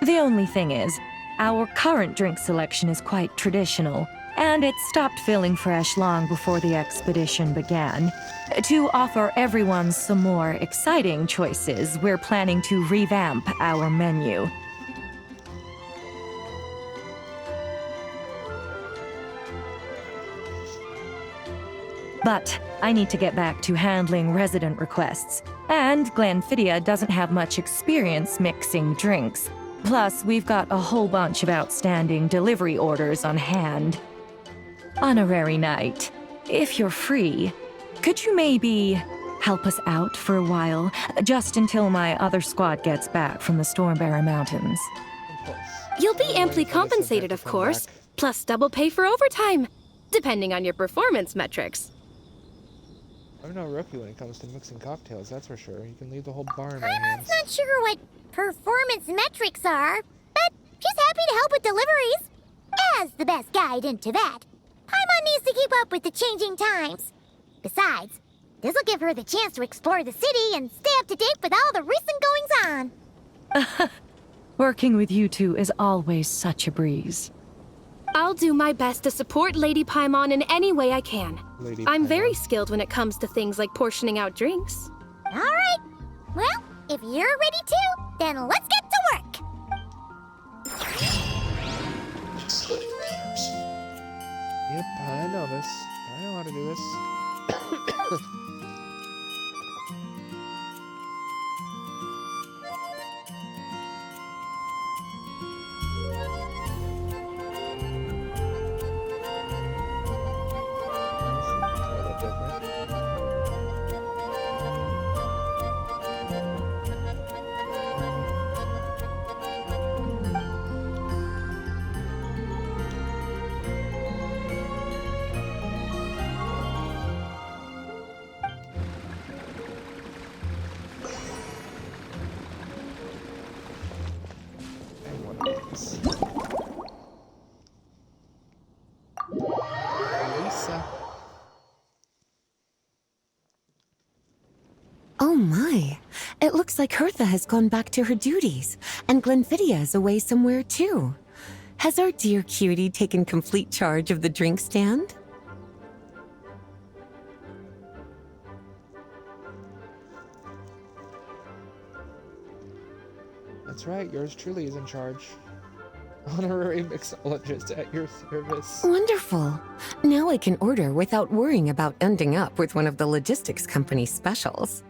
The only thing is, our current drink selection is quite traditional, and it stopped feeling fresh long before the expedition began. To offer everyone some more exciting choices, we're planning to revamp our menu. But I need to get back to handling resident requests, and Glenfidia doesn't have much experience mixing drinks. Plus, we've got a whole bunch of outstanding delivery orders on hand. Honorary Knight, if you're free, could you maybe help us out for a while, just until my other squad gets back from the Stormbearer Mountains? You'll be amply compensated, of course, plus double pay for overtime, depending on your performance metrics. I'm no rookie when it comes to mixing cocktails, that's for sure. You can leave the whole bar in my hands. I'm not sure what performance metrics are, but she's happy to help with deliveries. As the best guide into that, Paimon needs to keep up with the changing times. Besides, this'll give her the chance to explore the city and stay up to date with all the recent goings-on. Working with you two is always such a breeze. I'll do my best to support Lady Paimon in any way I can. I'm very skilled when it comes to things like portioning out drinks. All right. Well, if you're ready too, then let's get to work. Exotic butters. Yep, I know this. I know how to do this. greetings. Lisa. Oh my. It looks like Hertha has gone back to her duties, and Glenfidia is away somewhere too. Has our dear cutie taken complete charge of the drink stand? That's right, yours truly is in charge. Honorary mixologist at your service. Wonderful. Now I can order without worrying about ending up with one of the logistics company's specials.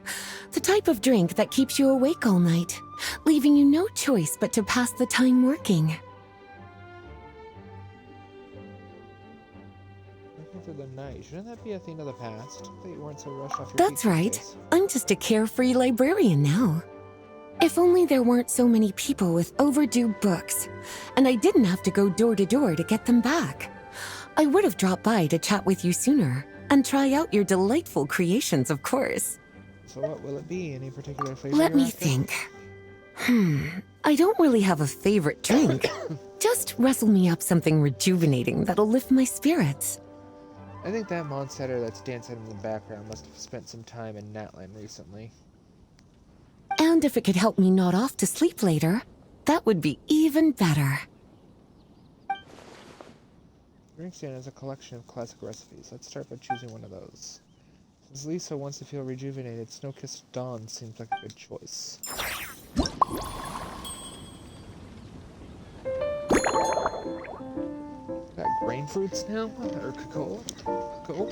The type of drink that keeps you awake all night, leaving you no choice but to pass the time working. Working through the night. Shouldn't that be a thing of the past? I thought you weren't so rushed off your That's feet right. these days. I'm just a carefree librarian now. If only there weren't so many people with overdue books, and I didn't have to go door to door to get them back. I would have dropped by to chat with you sooner, and try out your delightful creations, of course. So what will it be? Any particular flavor? Let you're me after? think. I don't really have a favorite drink. Just rustle me up something rejuvenating that'll lift my spirits. I think that monster that's dancing in the background must have spent some time in Natlan recently. And if it could help me nod off to sleep later, that would be even better. Drink stand has a collection of classic recipes. Let's start by choosing one of those. Since Lisa wants to feel rejuvenated, Snow-Kissed Dawn seems like a good choice. Got grain fruits now? Or cacao? Cacao?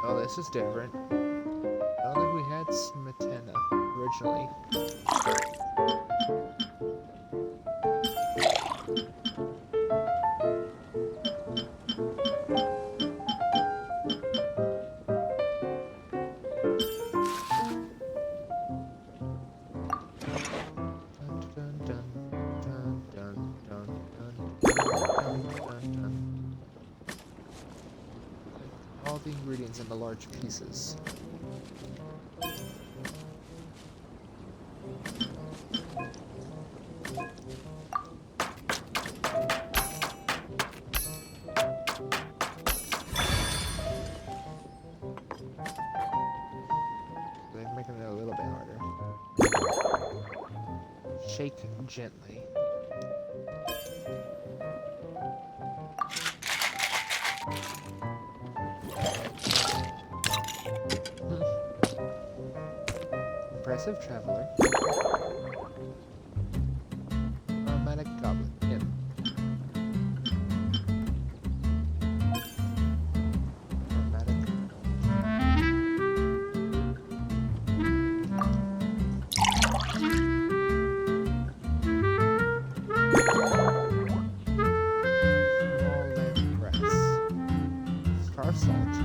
Oh, this is different. I don't think we had smetana originally. All the ingredients into large pieces. They're making it a little bit harder. Shake gently. Impressive traveler. Aromatic goblet. Yeah. Aromatic. Small lamp grass. Star salt.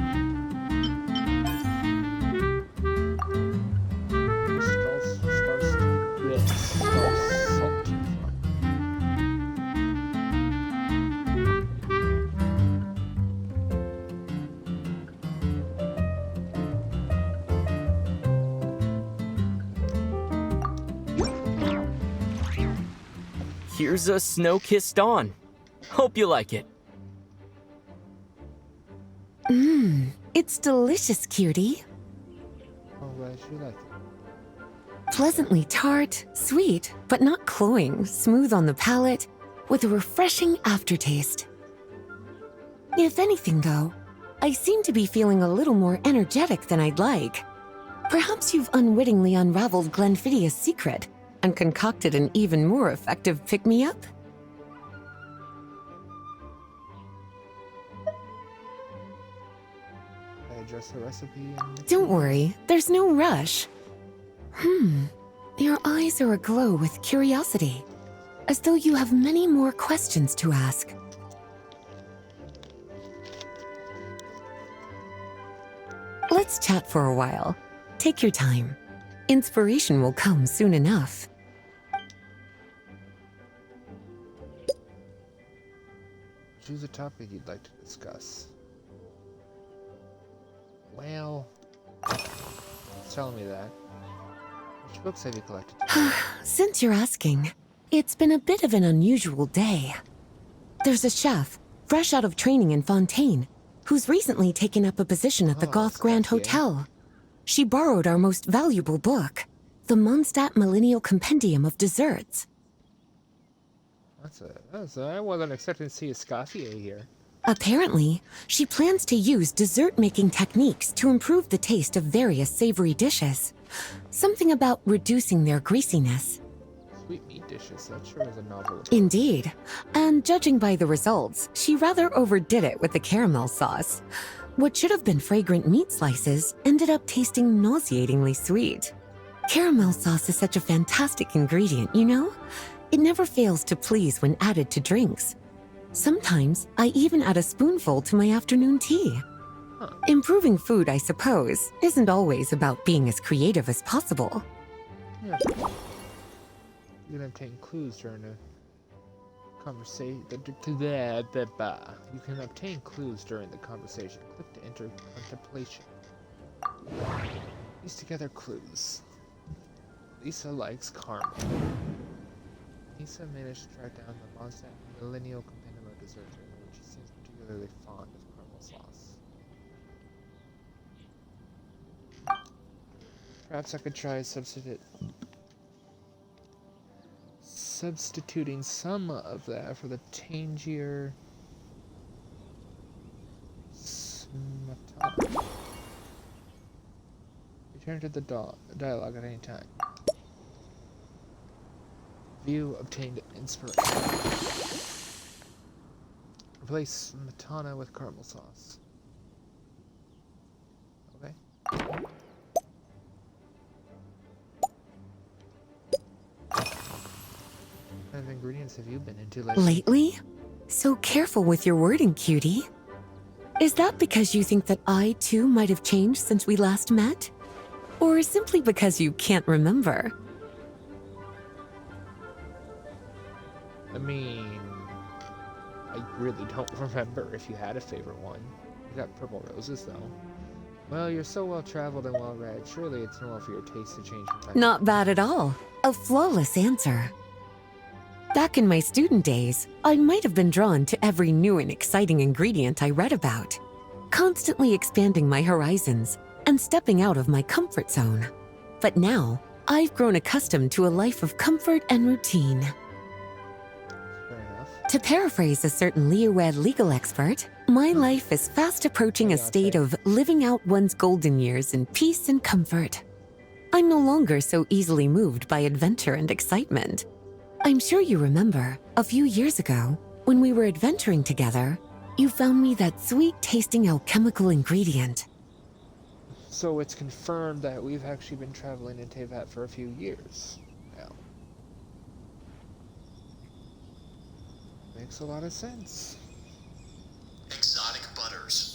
Here's a Snow-Kissed Dawn. Hope you like it. It's delicious, cutie. Oh, glad you like it. Pleasantly tart, sweet, but not cloying, smooth on the palate, with a refreshing aftertaste. If anything, though, I seem to be feeling a little more energetic than I'd like. Perhaps you've unwittingly unraveled Glenfidia's secret and concocted an even more effective pick-me-up? I address the recipe and... Don't worry, there's no rush. Your eyes are aglow with curiosity, as though you have many more questions to ask. Let's chat for a while. Take your time. Inspiration will come soon enough. Choose a topic you'd like to discuss. Well, it's telling me that. Which books have you collected? Since you're asking, it's been a bit of an unusual day. There's a chef, fresh out of training in Fontaine, who's recently taken up a position at the Goth Grand Hotel. She borrowed our most valuable book, the Mondstadt Millennial Compendium of Desserts. I wasn't expecting to see a Scoffier here. Apparently, she plans to use dessert-making techniques to improve the taste of various savory dishes. Something about reducing their greasiness. Sweet meat dishes, that sure is a novel approach. Indeed. And judging by the results, she rather overdid it with the caramel sauce. What should have been fragrant meat slices ended up tasting nauseatingly sweet. Caramel sauce is such a fantastic ingredient, you know? It never fails to please when added to drinks. Sometimes, I even add a spoonful to my afternoon tea. Improving food, I suppose, isn't always about being as creative as possible. Yeah. You can obtain clues during a conversation. You can obtain clues during the conversation. Click to enter contemplation. Piece together clues. Lisa likes caramel. Lisa managed to track down the Mondstadt Millennial Compendium of Desserts, in which she seems particularly fond of caramel sauce. Perhaps I could try substituting some of that for the tangier smetana. Return to the dialogue at any time. View obtained inspiration. Replace smetana with caramel sauce. Okay. What kind of ingredients have you been into lately? Lately? So careful with your wording, cutie. Is that because you think that I, too, might have changed since we last met? Or simply because you can't remember? I mean, I really don't remember if you had a favorite one. You got purple roses, though. Well, you're so well-traveled and well-read. Surely it's normal for your taste to change from time to time. Not bad at all. A flawless answer. Back in my student days, I might have been drawn to every new and exciting ingredient I read about, constantly expanding my horizons and stepping out of my comfort zone. But now, I've grown accustomed to a life of comfort and routine. To paraphrase a certain Leo-Ed legal expert, my life is fast approaching a state of living out one's golden years in peace and comfort. I'm no longer so easily moved by adventure and excitement. I'm sure you remember, a few years ago, when we were adventuring together, you found me that sweet-tasting alchemical ingredient. So it's confirmed that we've actually been traveling in Tevat for a few years now. Makes a lot of sense. Exotic butters.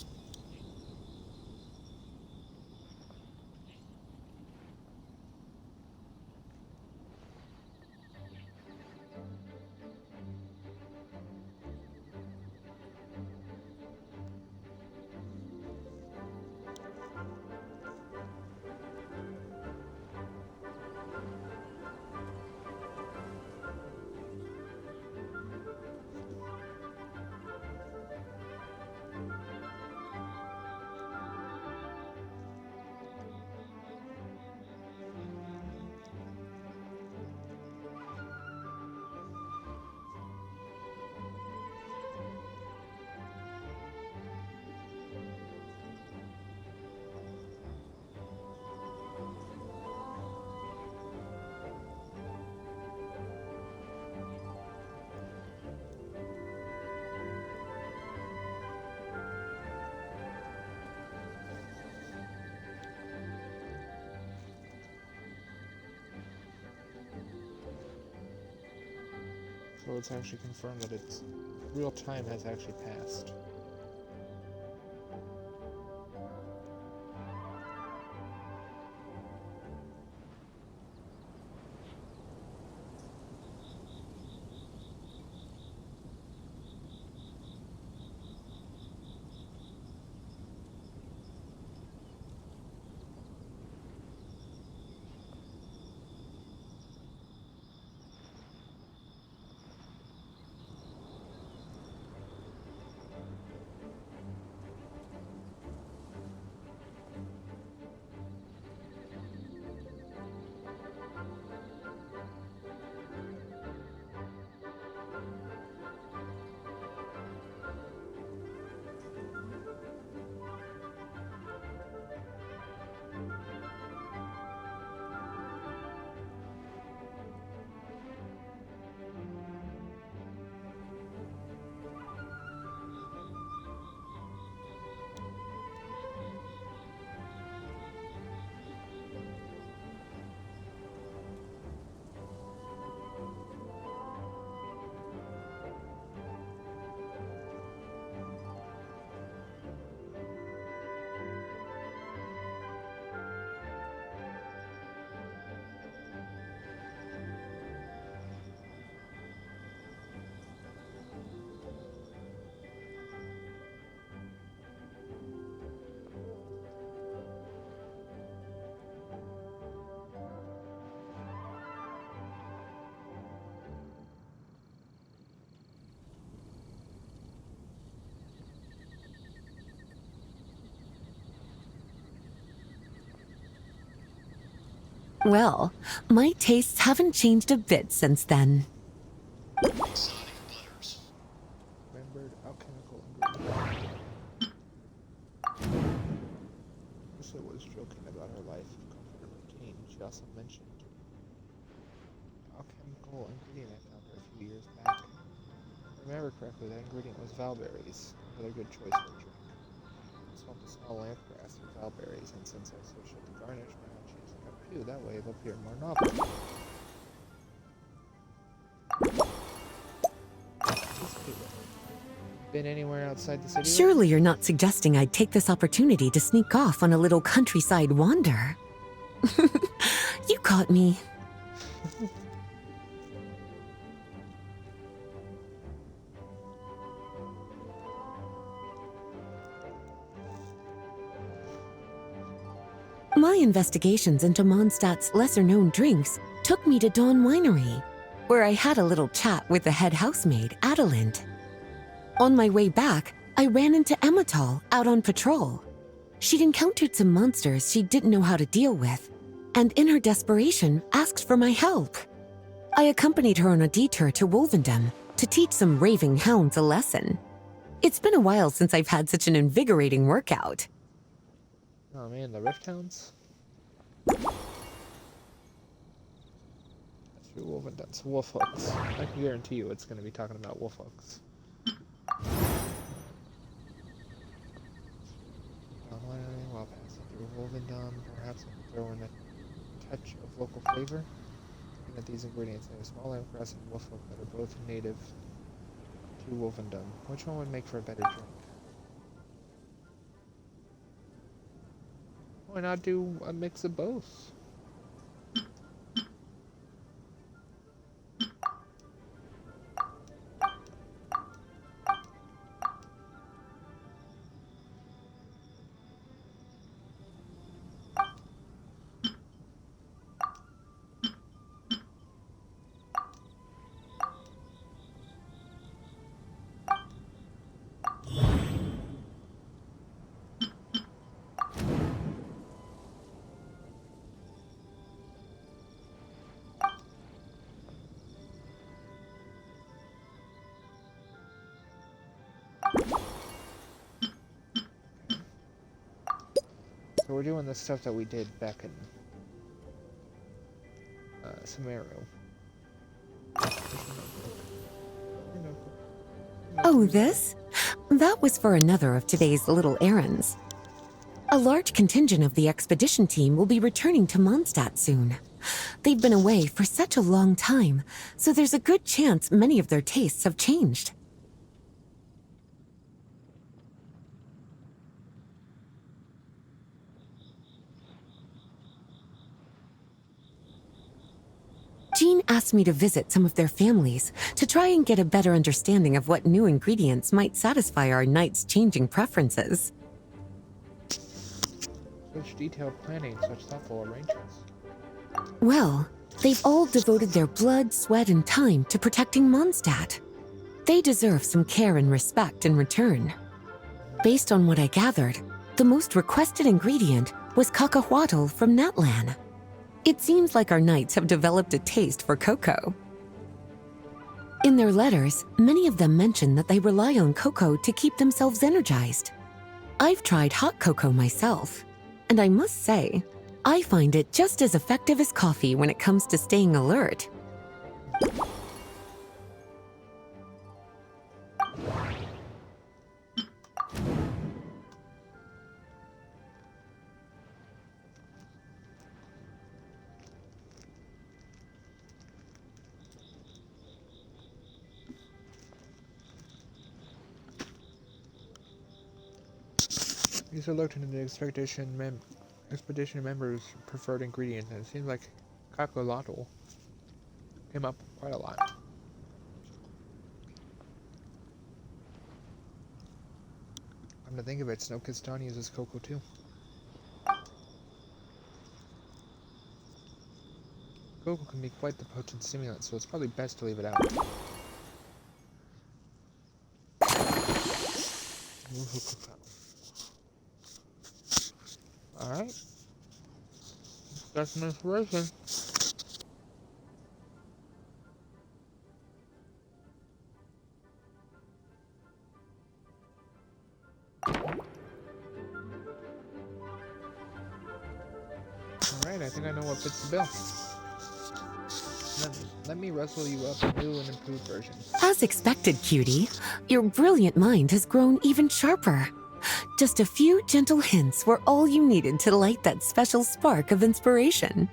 So it's actually confirmed that it's real time has actually passed. Well, my tastes haven't changed a bit since then. Exotic butters. Remembered alchemical ingredient. Ursula was joking about her life of comfort and routine. She also mentioned alchemical ingredient I found her a few years back. If I remember correctly, that ingredient was valberries. Another good choice for a drink. I smoked a small lampgrass with valberries, and since I switched up the garnish, why not change the cup too? That way it'll appear more novel. Been anywhere outside the city? Surely you're not suggesting I'd take this opportunity to sneak off on a little countryside wander. You caught me. My investigations into Mondstadt's lesser-known drinks took me to Dawn Winery, where I had a little chat with the head housemaid, Adelind. On my way back, I ran into Emmetall out on patrol. She'd encountered some monsters she didn't know how to deal with, and in her desperation, asked for my help. I accompanied her on a detour to Wolvendom to teach some raving hounds a lesson. It's been a while since I've had such an invigorating workout. Oh man, the Rift Hounds? That's true, Wolvendon's wolf hooks. I can guarantee you it's going to be talking about wolf hooks. While passing through Wolvendon, perhaps I can throw in a touch of local flavor. Looking at these ingredients, they have small lampgrass and wolf hook that are both native to Wolvendon. Which one would make for a better drink? Why not do a mix of both? So we're doing the stuff that we did back in Sumeru. Oh, this? That was for another of today's little errands. A large contingent of the expedition team will be returning to Mondstadt soon. They've been away for such a long time, so there's a good chance many of their tastes have changed. Jean asked me to visit some of their families to try and get a better understanding of what new ingredients might satisfy our knights' changing preferences. Such detailed planning, such thoughtful arrangements. Well, they've all devoted their blood, sweat, and time to protecting Mondstadt. They deserve some care and respect in return. Based on what I gathered, the most requested ingredient was cacahuatl from Natlan. It seems like our knights have developed a taste for cocoa. In their letters, many of them mention that they rely on cocoa to keep themselves energized. I've tried hot cocoa myself, and I must say, I find it just as effective as coffee when it comes to staying alert. These are looked into the expedition members' preferred ingredient, and it seems like cacahuatl came up quite a lot. Come to think of it, Snow Kistani uses cocoa too. Cocoa can be quite the potent stimulant, so it's probably best to leave it out. Alright. Got some inspiration. Alright, I think I know what fits the bill. Let me rustle you up a new and improved version. As expected, cutie, your brilliant mind has grown even sharper. Just a few gentle hints were all you needed to light that special spark of inspiration.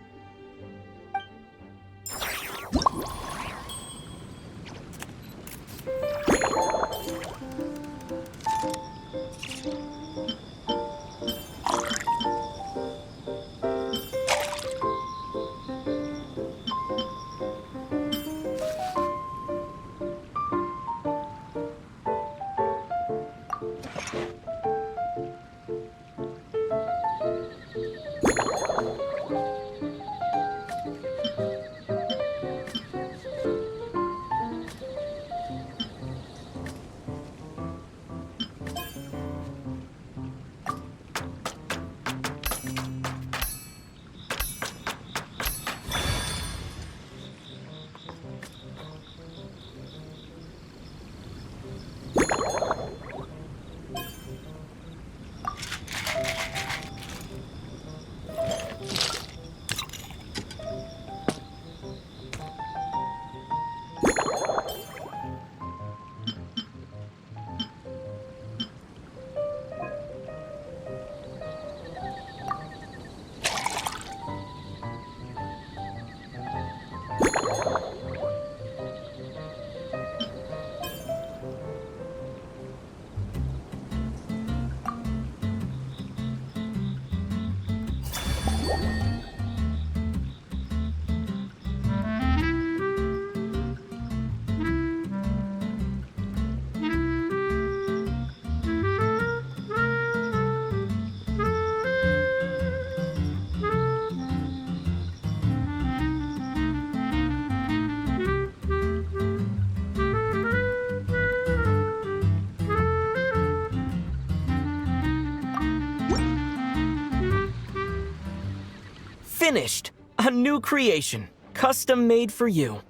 Finished! A new creation, custom made for you.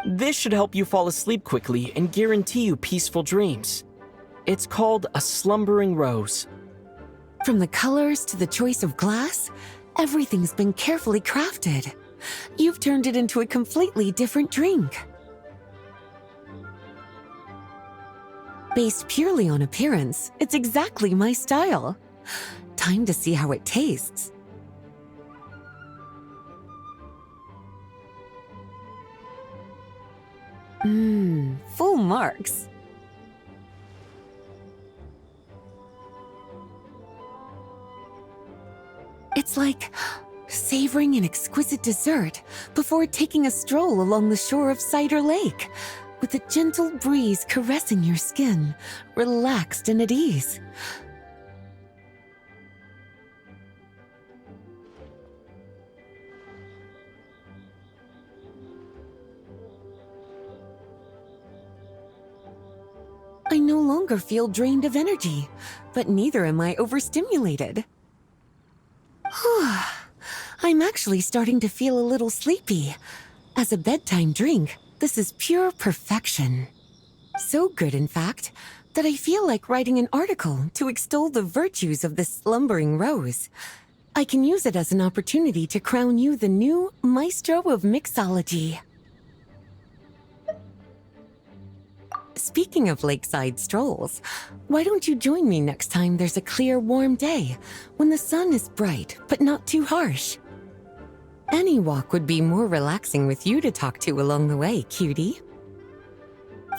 This should help you fall asleep quickly and guarantee you peaceful dreams. It's called a slumbering rose. From the colors to the choice of glass, everything's been carefully crafted. You've turned it into a completely different drink. Based purely on appearance, it's exactly my style. Time to see how it tastes. Full marks. It's like savoring an exquisite dessert before taking a stroll along the shore of Cider Lake, with a gentle breeze caressing your skin, relaxed and at ease. I no longer feel drained of energy, but neither am I overstimulated. I'm actually starting to feel a little sleepy. As a bedtime drink, this is pure perfection. So good, in fact, that I feel like writing an article to extol the virtues of this slumbering rose. I can use it as an opportunity to crown you the new maestro of mixology. Speaking of lakeside strolls, why don't you join me next time there's a clear, warm day, when the sun is bright but not too harsh? Any walk would be more relaxing with you to talk to along the way, cutie.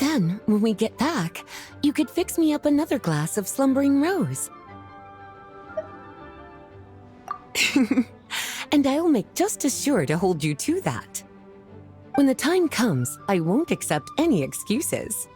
Then, when we get back, you could fix me up another glass of slumbering rose. And I'll make just as sure to hold you to that. When the time comes, I won't accept any excuses.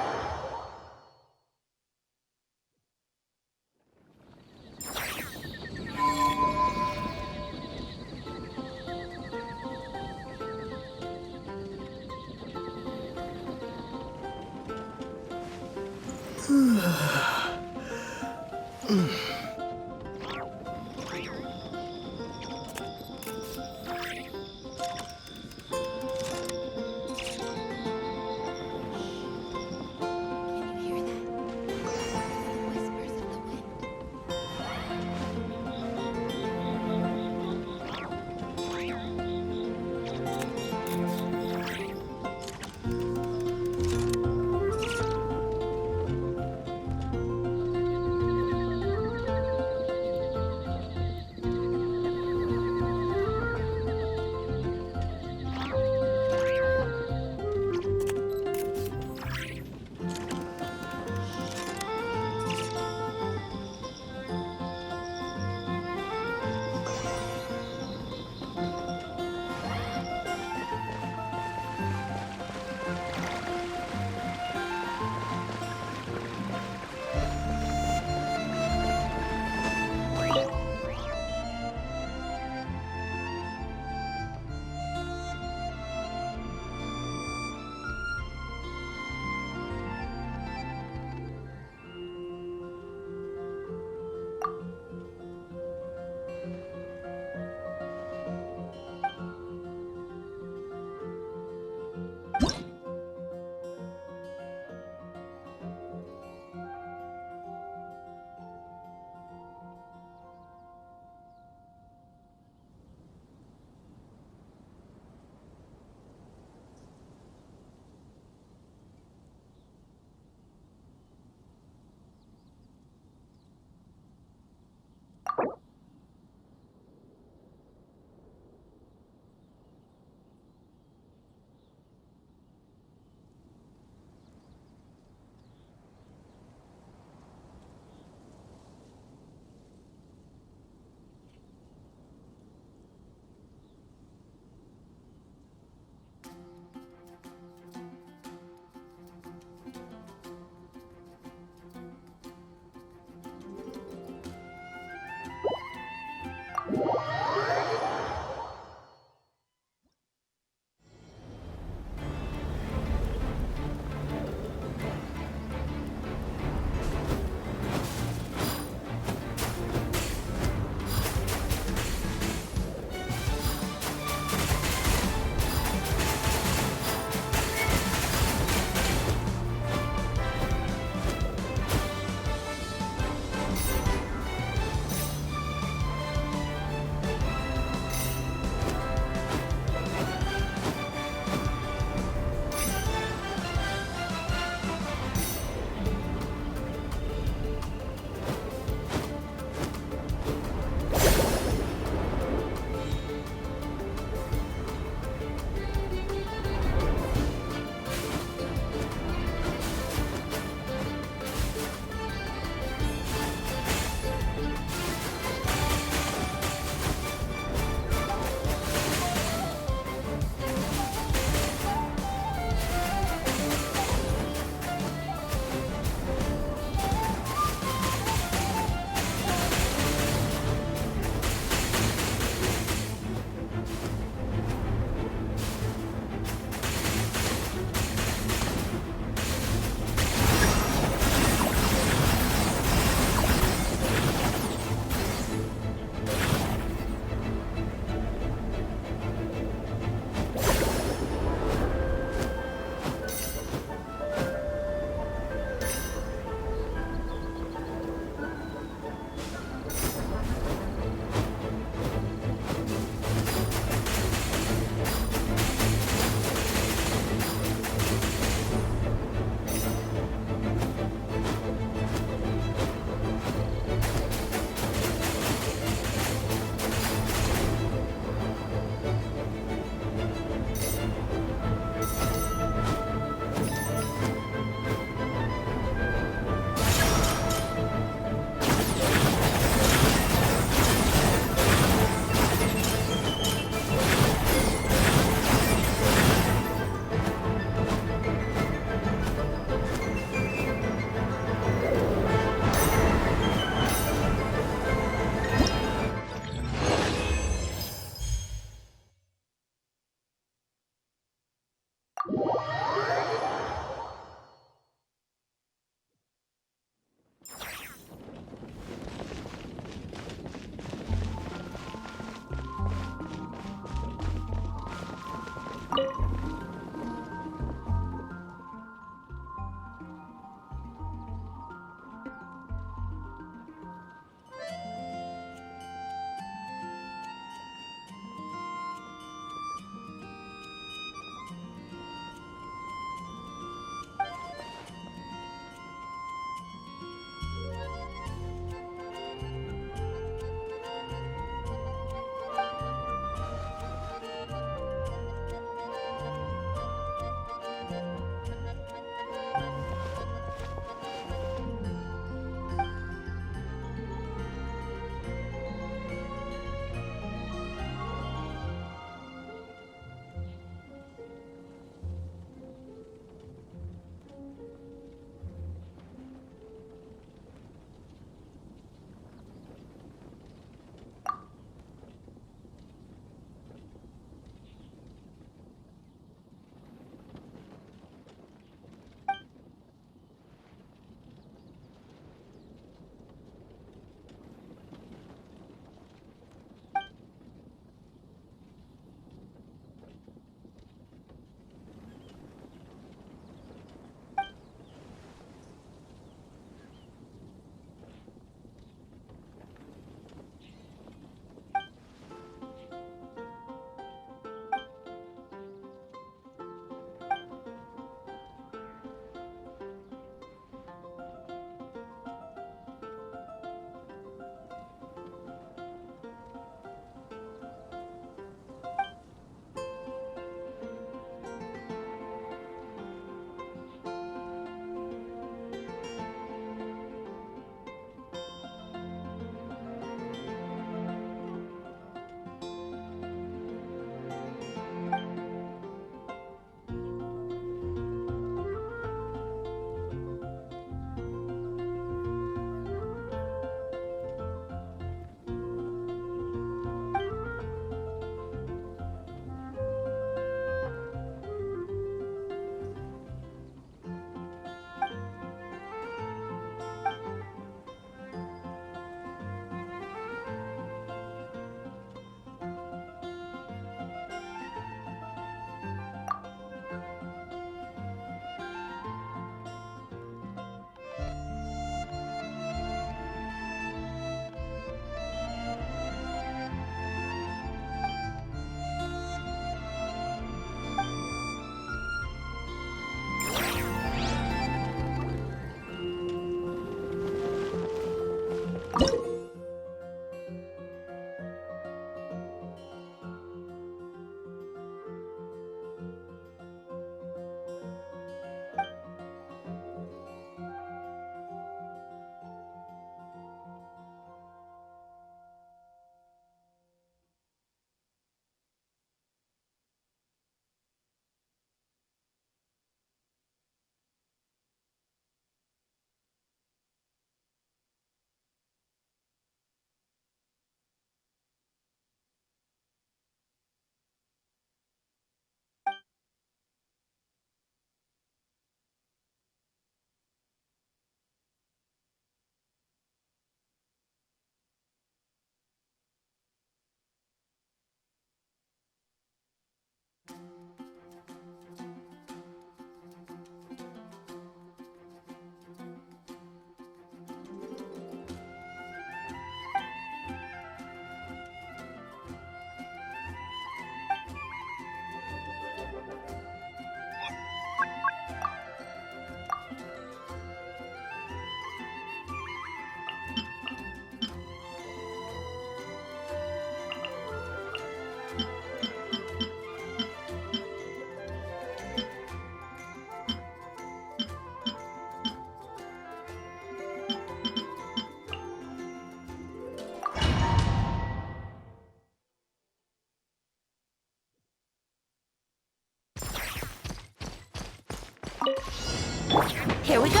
Here we go.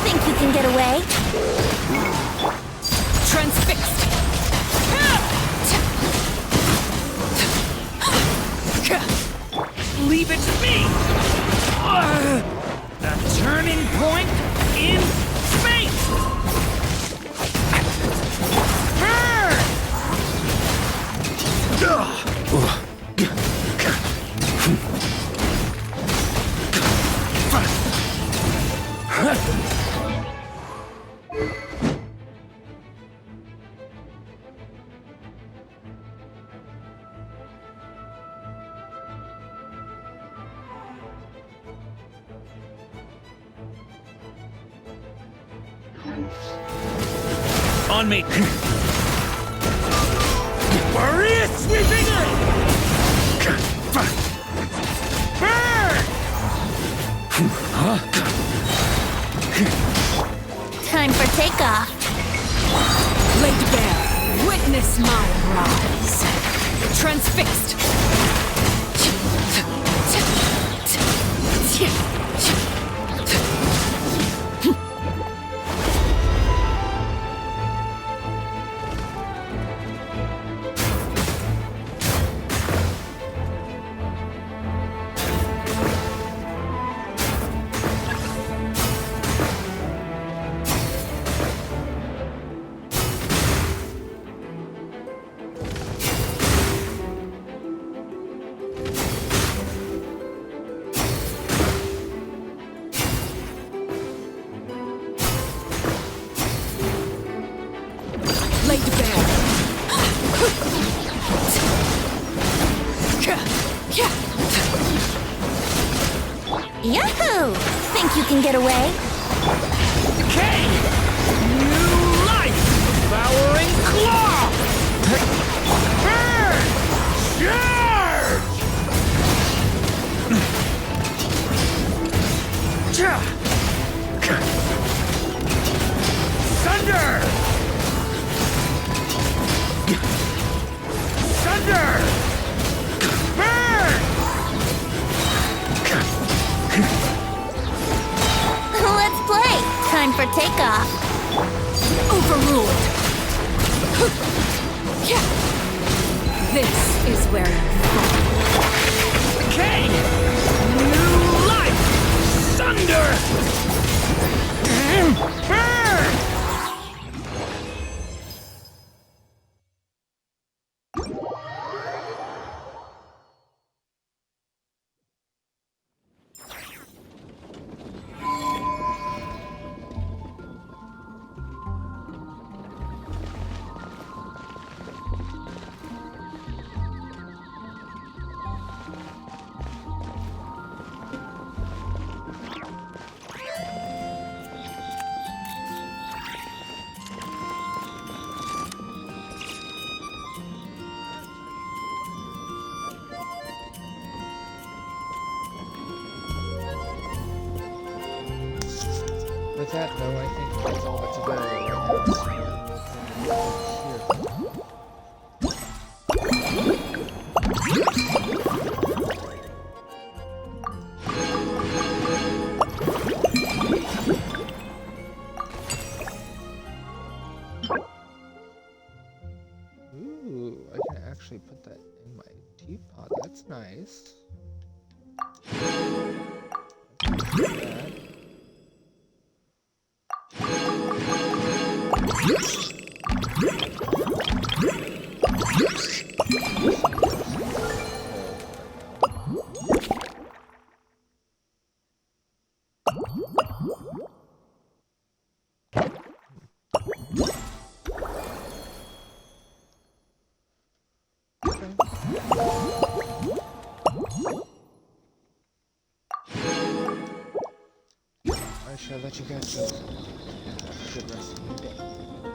Think you can get away? Transfixed. Leave it to me! The turning point in space! On me! Warrior sweeping in! Burn! Time for takeoff. Laid bare, witness my rise. Transfixed. Yahoo! Think you can get away? Decay! New life! Devouring claw! Burn! Charge! Thunder! Thunder! Burn! Let's play. Time for takeoff. Overruled. This is where you fall. Decay! New life! Thunder! Burn! With that, though, I think that's all that's available right now. Ooh, I can actually put that in my teapot. That's nice. I shall let you guys go. Have a good rest of your day.